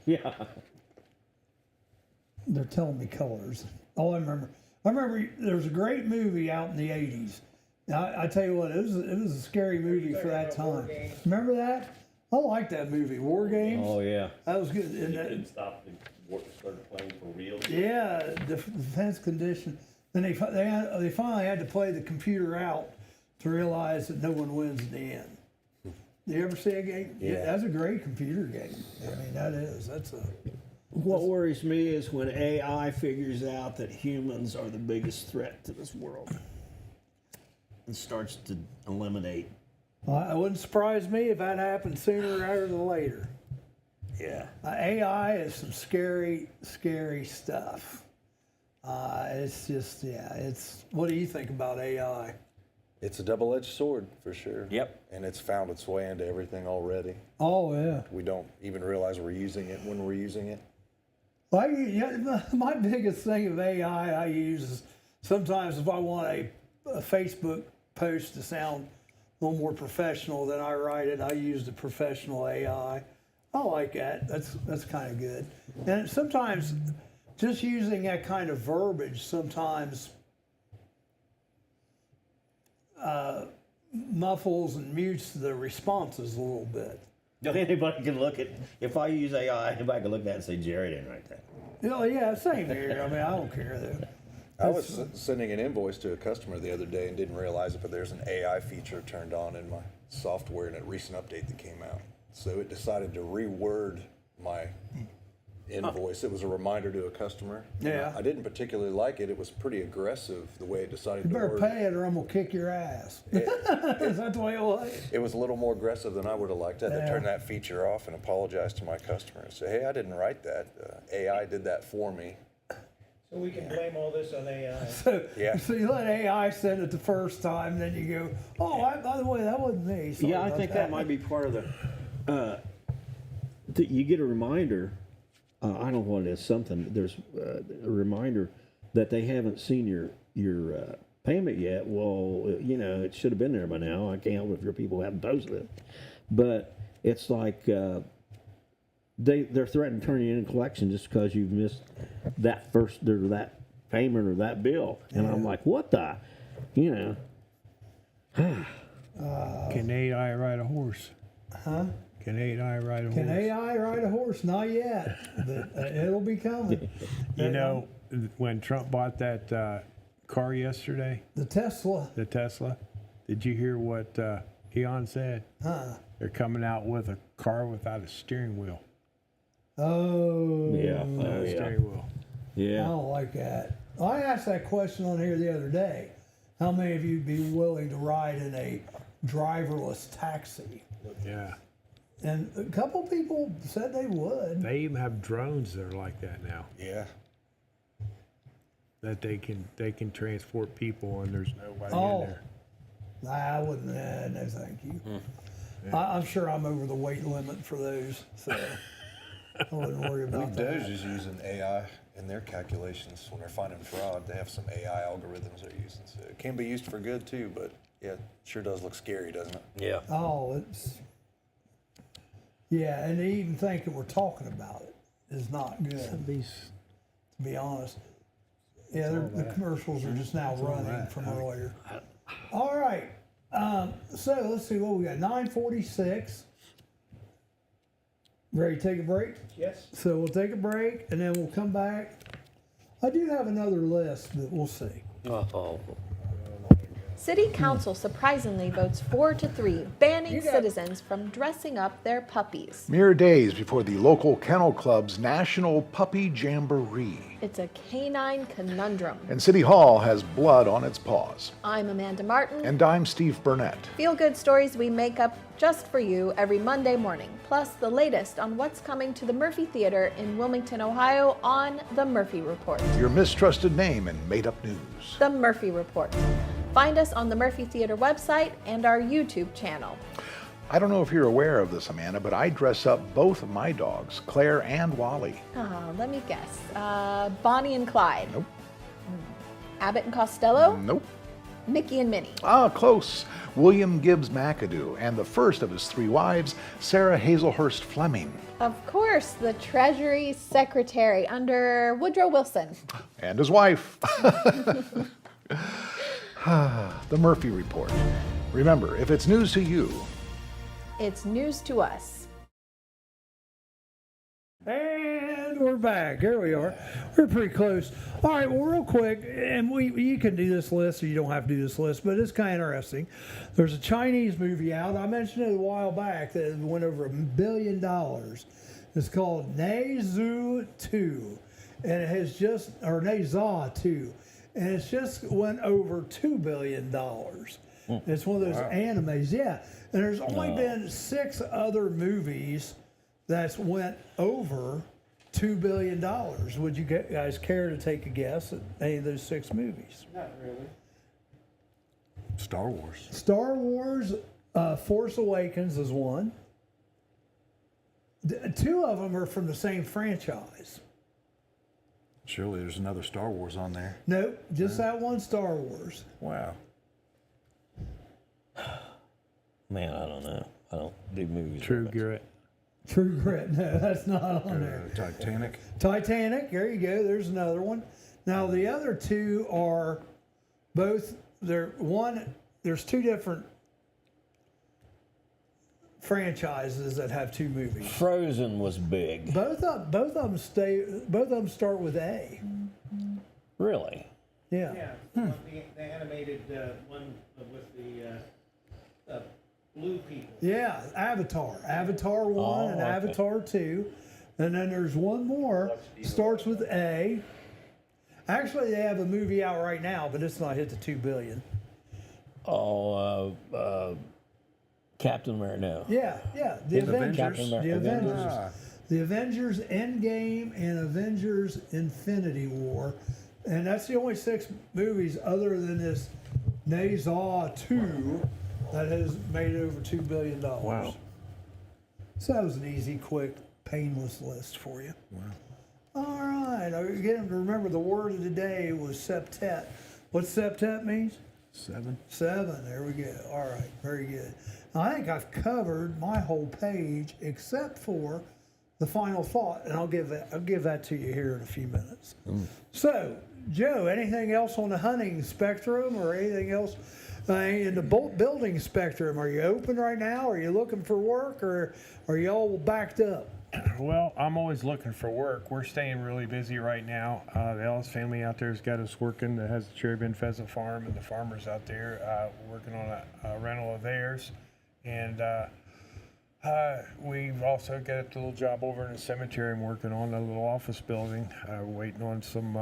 Yeah.
They're telling me colors. All I remember there was a great movie out in the 80s. I tell you what, it was a scary movie for that time. Remember that? I like that movie, War Games.
Oh, yeah.
That was good.
You
And
couldn't stop the war, started playing for real.
yeah, Defense Condition. Then they finally had to play the computer out to realize that no one wins in the end. Do you ever see a game? Yeah, that's a great computer game. I mean, that's a.
What worries me is when AI figures out that humans are the biggest threat to this world and starts to eliminate.
Well, it wouldn't surprise me if that happened sooner rather than later.
Yeah.
AI is some scary, scary stuff. It's just, it's. What do you think about AI?
It's a double-edged sword for sure.
Yep.
And it's found its way into everything already.
Oh yeah.
We don't even realize we're using it when we're using it.
Well, my biggest thing of AI I use is sometimes if I want a Facebook post to sound a little more professional than I write it, I use the professional AI. I like that. That's kind of good. And sometimes just using that kind of verbiage sometimes muffles and mutes the responses a little bit.
Anybody can look at, if I use AI, anybody can look at that and say, Jerry didn't write that.
Yeah, same here. I mean, I don't care though.
I was sending an invoice to a customer the other day and didn't realize it, but there's an AI feature turned on in my software in a recent update that came out. So it decided to reword my invoice. It was a reminder to a customer.
Yeah.
I didn't particularly like it. It was pretty aggressive the way it decided
You
to
better
word
pay it or I'm gonna kick your ass. Is that the way it was?
It was a little more aggressive than I would have liked. I had to
Yeah.
turn that feature off and apologize to my customer and say, hey, I didn't write that. AI did that for me.
So we can blame all this on AI.
So you let AI send it the first time, then you go, oh, by the way, that wasn't me. Sorry
Yeah, I
about
think that might be part of the. You get a reminder. I don't know what it is. Something there's a reminder that they haven't seen your payment yet. Well, it should have been there by now. I can't help if your people haven't posted it, but it's like they're threatening to turn you into collection just because you've missed that first or that payment or that bill. And I'm like, what the,
Can AI ride a horse?
Huh?
Can AI ride a horse?
Can AI ride a horse? Not yet, but it'll be coming.
You know, when Trump bought that car yesterday,
The Tesla.
did you hear what Elon said? They're coming out with a car without a steering wheel.
Oh.
Yeah.
No steering wheel.
I don't like that. I asked that question on here the other day. How many of you would be willing to ride in a driverless taxi?
Yeah.
And a couple people said they would.
They even have drones that are like that now.
Yeah.
That they can transport people and there's nobody in there.
I wouldn't. No, thank you. I'm sure I'm over the weight limit for those, so I wouldn't worry about that.
DOJ is using AI in their calculations when they're finding fraud. They have some AI algorithms they're using, so it can be used for good too. But yeah, it sure does look scary, doesn't it?
Yeah.
Oh, it's. Yeah, and to even think that we're talking about it is not good, to be honest. Yeah, the commercials are just now running from earlier. All right, So let's see what we got. 9:46. Ready to take a break?
Yes.
So we'll take a break and then we'll come back. I do have another list, but we'll see.
Uh-oh.
City Council surprisingly votes 4-3, banning citizens from dressing up their puppies.
Mere days before the local kennel club's National Puppy Jamboree.
It's a canine conundrum.
And City Hall has blood on its paws.
I'm Amanda Martin.
And I'm Steve Burnett.
Feel-good stories we make up just for you every Monday morning, plus the latest on what's coming to the Murphy Theater in Wilmington, Ohio on The Murphy Report.
Your mistrusted name in made-up news.
The Murphy Report. Find us on the Murphy Theater website and our YouTube channel.
I don't know if you're aware of this, Amanda, but I dress up both of my dogs, Claire and Wally.
Oh, let me guess. Bonnie and Clyde.
Nope.
Abbott and Costello.
Nope.
Mickey and Minnie.
Ah, close. William Gibbs McAdoo and the first of his 3 wives, Sarah Hazelhurst Fleming.
Of course, the Treasury Secretary under Woodrow Wilson.
And his wife. The Murphy Report. Remember, if it's news to you,
it's news to us.
And we're back. Here we are. We're pretty close. All right, well, real quick, and you can do this list or you don't have to do this list, but it's kind of interesting. There's a Chinese movie out. I mentioned it a while back that went over $1 billion. It's called Ne Zhu 2, and it has just, or Ne Zha 2, and it's just went over $2 billion. It's one of those animes, yeah. And there's only been 6 other movies that's went over $2 billion. Would you guys care to take a guess at any of those 6 movies?
Not really.
Star Wars.
Star Wars, Force Awakens is one. 2 of them are from the same franchise.
Surely there's another Star Wars on there.
Nope, just that one Star Wars.
Wow.
Man, I don't know. I don't do movies.
True Grit.
True Grit, no, that's not on there.
Titanic.
Titanic, there you go, there's another one. Now the other 2 are both, there's 2 different franchises that have 2 movies.
Frozen was big.
Both of them start with A.
Really?
Yeah.
Yeah. The animated one with the blue people.
Yeah, Avatar. Avatar 1 and Avatar 2. And then there's one more, starts with A. Actually, they have a movie out right now, but it's not hit the $2 billion.
Captain America, no.
Yeah. The Avengers.
Captain America.
The Avengers. The Avengers Endgame and Avengers Infinity War. And that's the only 6 movies other than this Ne Zha 2 that has made over $2 billion.
Wow.
So that was an easy, quick, painless list for you.
Wow.
All right. Again, remember the word of the day was septet. What septet means?
7.
7. There we go. All right. Very good. Now, I think I've covered my whole page except for the final thought, and I'll give that to you here in a few minutes. So, Joe, anything else on the hunting spectrum or anything else in the building spectrum? Are you open right now? Are you looking for work, or are you all backed up?
Well, I'm always looking for work. We're staying really busy right now. The Ellis family out there has got us working that has the Cherry Bend Pheasant Farm, and the farmers out there working on a rental of theirs. And we've also got a little job over in the cemetery. I'm working on a little office building. Waiting on some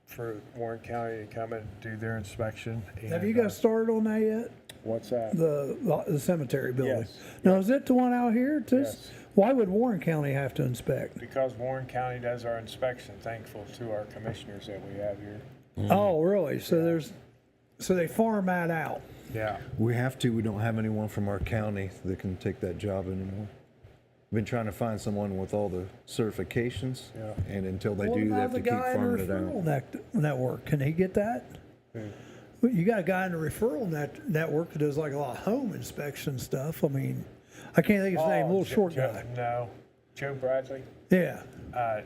for Warren County to come and do their inspection. And,
Have you got started on that yet?
What's that?
The cemetery building.
Yes.
Now, is it the one out here?
Yes.
Why would Warren County have to inspect?
Because Warren County does our inspection, thankful to our commissioners that we have here.
Oh, really? So so they farm that out.
Yeah.
We have to. We don't have anyone from our county that can take that job anymore. We've been trying to find someone with all the certifications, and until they do, they have to keep farming it out.
What about the guy in the referral network? Can he get that? Well, you got a guy in the referral network that does like a lot of home inspection stuff. I mean, I can't think of his name. A little short guy.
No. Joe Bradley.
Yeah.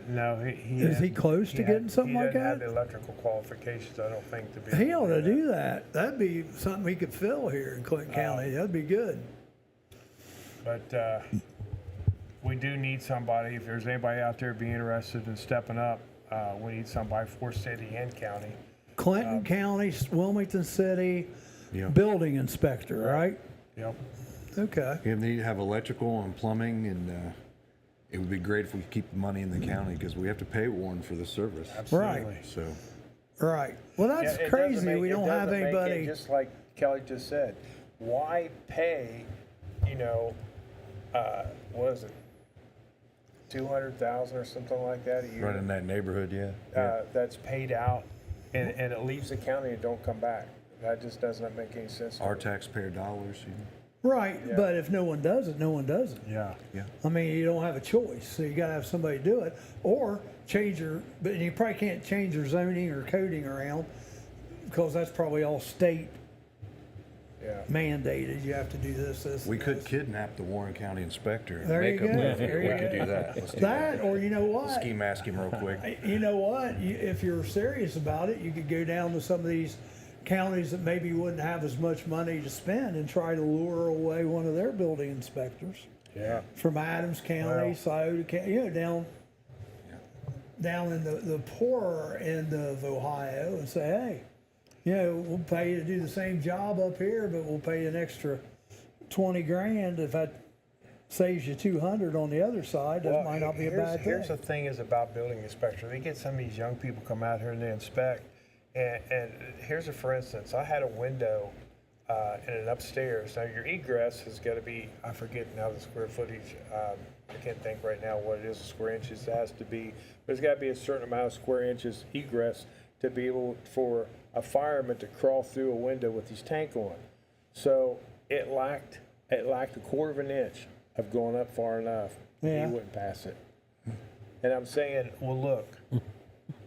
No, he
Is he close to getting something like
He doesn't have
that?
the electrical qualifications, I don't think, to be.
He
able
ought to
that.
do that. That'd be something he could fill here in Clinton County. That'd be good.
But we do need somebody. If there's anybody out there be interested in stepping up, we need somebody for city and county.
Clinton County, Wilmington City,
Yeah.
building inspector, right?
Yep.
Okay.
Yeah, they have electrical and plumbing, and it would be great if we could keep the money in the county because we have to pay Warren for the service.
Right.
So
Right. Well, that's
Yeah, it doesn't
crazy.
make-
We
it
don't have
doesn't make it,
anybody.
just like Kelly just said, why pay, what is it, 200,000 or something like that a year?
right in that neighborhood, yeah.
That's paid out, and it leaves the county and don't come back. That just doesn't make any sense. to
Our
me.
taxpayer dollars.
Right.
Yeah.
But if no one does it, no one does it.
Yeah.
Yeah.
I mean, you don't have a choice. So you got to have somebody do it or change your, but you probably can't change your zoning or coding around because that's probably all state
Yeah.
mandated. You have to do this.
We
and
could
this.
kidnap the Warren County inspector and
There
make
you
him
go.
live here.
There
We
you
could
go.
do that. Let's do
That, or you know what?
Ski mask him real quick.
You know what? If you're serious about it, you could go down to some of these counties that maybe wouldn't have as much money to spend and try to lure away one of their building inspectors
Yeah.
from Adams County,
Wow.
Scioto County, down in the poorer end of Ohio and say, hey, we'll pay you to do the same job up here, but we'll pay you an extra 20 grand if that saves you 200 on the other side. That might not be a bad thing.
Here's the thing is about building inspector. They get some of these young people come out here and they inspect. And here's a for instance. I had a window in an upstairs. Now your egress has got to be, I forget now the square footage. I can't think right now what it is, the square inches it has to be. But it's got to be a certain amount of square inches egress to be able for a fireman to crawl through a window with his tank on. So it lacked a quarter of an inch of going up far enough.
Yeah.
He wouldn't pass it. And I'm saying, well, look,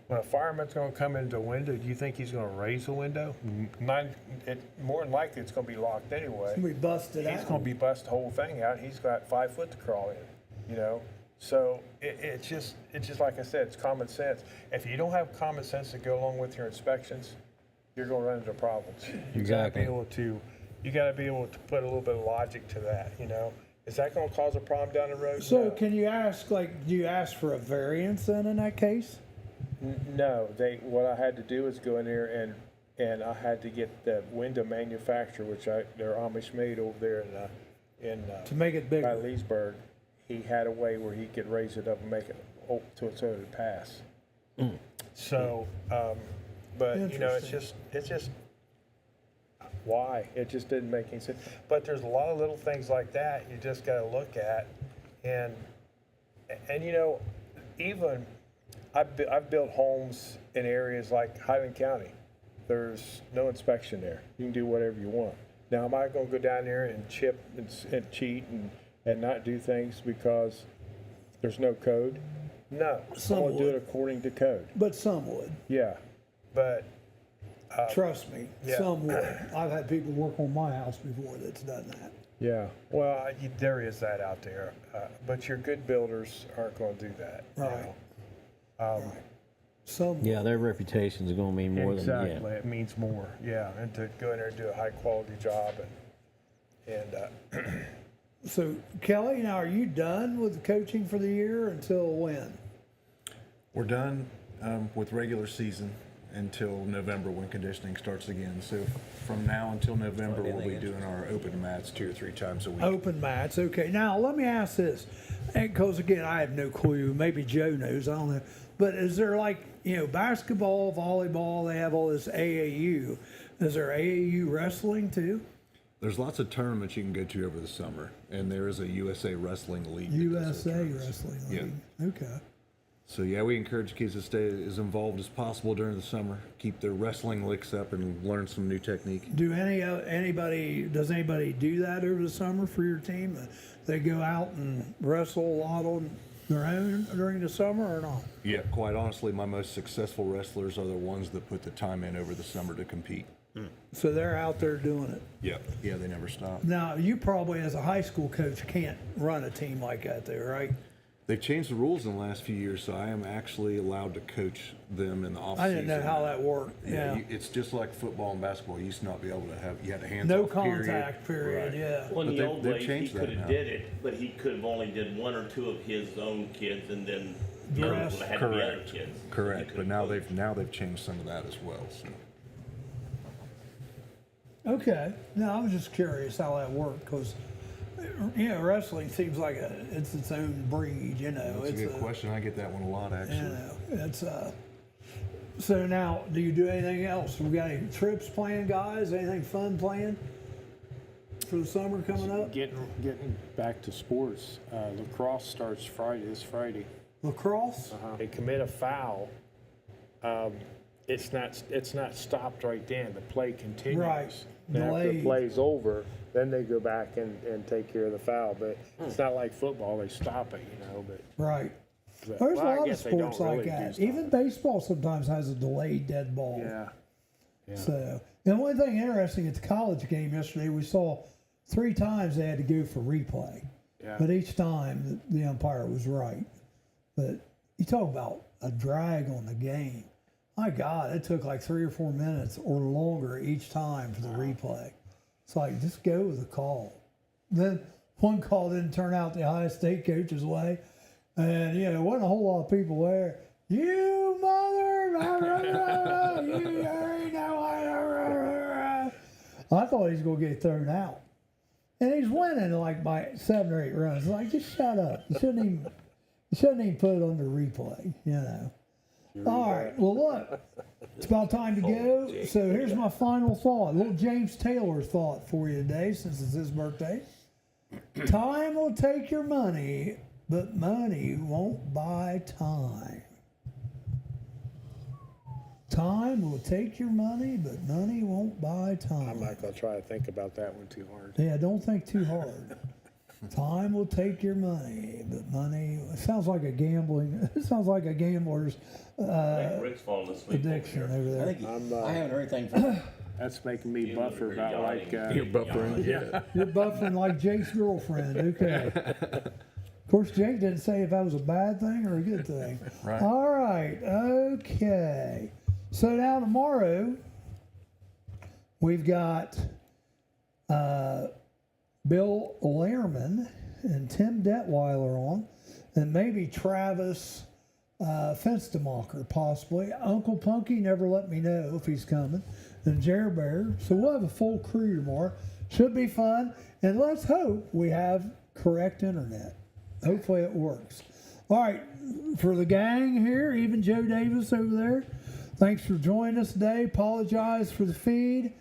when a fireman's going to come into a window, do you think he's going to raise the window? More than likely, it's going to be locked anyway.
We busted
He's
out.
going to be bust the whole thing out. He's got 5 foot to crawl in, So it's just like I said, it's common sense. If you don't have common sense to go along with your inspections, you're going to run into problems. You got to be able to put a little bit of logic to that. Is that going to cause a problem down the road?
So
No.
can you ask, do you ask for a variance then in that case?
No, what I had to do is go in there and I had to get the window manufacturer, which they're Amish made over there in
To make it
by
bigger?
Leesburg. He had a way where he could raise it up and make it so it would pass. So, but it's just why it just didn't make any sense. But there's a lot of little things like that you just got to look at, and even. I've built homes in areas like Highland County. There's no inspection there. You can do whatever you want. Now, am I going to go down there and chip and cheat and not do things because there's no code? No.
Some
I'm going to do
would.
it according to code.
But some would.
Yeah. But
Trust me,
yeah.
some would. I've had people work on my house before that's done that.
yeah, well, there is that out there. But your good builders aren't going to do that.
Right.
Right.
Some
Yeah, their reputation's going to mean more
Exactly,
than
it means more, yeah, and to go in there and do a high quality job and
So Kelly, now are you done with the coaching for the year until when?
We're done with regular season until November when conditioning starts again. So from now until November, we'll be doing our open mats 2 or 3 times a week.
Open mats, okay. Now let me ask this, because again, I have no clue. Maybe Joe knows. I don't know. But is there basketball, volleyball? They have all this AAU. Is there AAU wrestling too?
There's lots of tournaments you can go to over the summer, and there is a USA Wrestling League.
USA Wrestling League.
Yeah.
Okay.
So yeah, we encourage kids to stay as involved as possible during the summer, keep their wrestling licks up, and learn some new technique.
Does anybody do that over the summer for your team? They go out and wrestle a lot on their own during the summer or not?
Yeah, quite honestly, my most successful wrestlers are the ones that put the time in over the summer to compete.
So they're out there doing it.
Yeah, they never stop.
Now, you probably, as a high school coach, can't run a team like that, though, right?
They've changed the rules in the last few years, so I am actually allowed to coach them in the off
I
season.
didn't know how that worked. Yeah.
It's just like football and basketball. You used to not be able to have. You had a hands
No
off
contact period.
Right.
Yeah.
Well, in
But
the old
they've
days, he
changed that
could have
now.
did it, but he could have only did 1 or 2 of his own kids, and then
The
the other
rest.
one had to be other kids.
Correct. But now they've changed some of that as well. So.
Okay. No, I was just curious how that worked because, wrestling seems like it's its own breed. You know,
That's
it's
a good question. I get that one a lot, actually.
You know, it's So now, do you do anything else? We got any trips planned, guys? Anything fun planned for the summer coming up?
Getting back to sports. Lacrosse starts this Friday.
Lacrosse?
They commit a foul. It's not stopped right then. The play continues.
Right.
And after the
Delayed.
play's over, then they go back and take care of the foul. But it's not like football; they stop it, But
Right.
but-
There's
well,
a
I
lot of
guess they don't
sports like
really do
that.
stop
Even baseball sometimes has a delayed dead ball.
Yeah.
So, and one thing interesting at the college game yesterday, we saw 3 times they had to go for replay.
Yeah.
But each time the umpire was right. But you talk about a drag on the game. My God, it took like 3 or 4 minutes or longer each time for the replay. It's like, just go with the call. Then one call didn't turn out the Ohio State coach's way. And, there wasn't a whole lot of people there. You mother, you ain't no. I thought he was going to get thrown out. And he's winning like by 7 or 8 runs. Like, just shut up. You shouldn't even put it on the replay, All right. Well, look, it's about time to go. So here's my final thought. A little James Taylor thought for you today, since it's his birthday. Time will take your money, but money won't buy time. Time will take your money, but money won't buy time.
I'm not gonna try to think about that one too hard.
Yeah, don't think too hard. Time will take your money, but money. It sounds like a gambling. It sounds like a gambler's
I think Rick's falling asleep
addiction over
I
there.
think I haven't heard anything from
That's making me buffer about like.
You're buffering. Yeah.
You're buffering like Jake's girlfriend. Okay. Of course, Jake didn't say if that was a bad thing or a good thing.
Right.
All right. Okay. So now tomorrow we've got Bill Lehrman and Tim Detweiler on, and maybe Travis Fenstemacher, possibly. Uncle Punky never let me know if he's coming, and Jer Bear. So we'll have a full crew tomorrow. Should be fun, and let's hope we have correct internet. Hopefully it works. All right, for the gang here, even Joe Davis over there, thanks for joining us today. Apologize for the feed.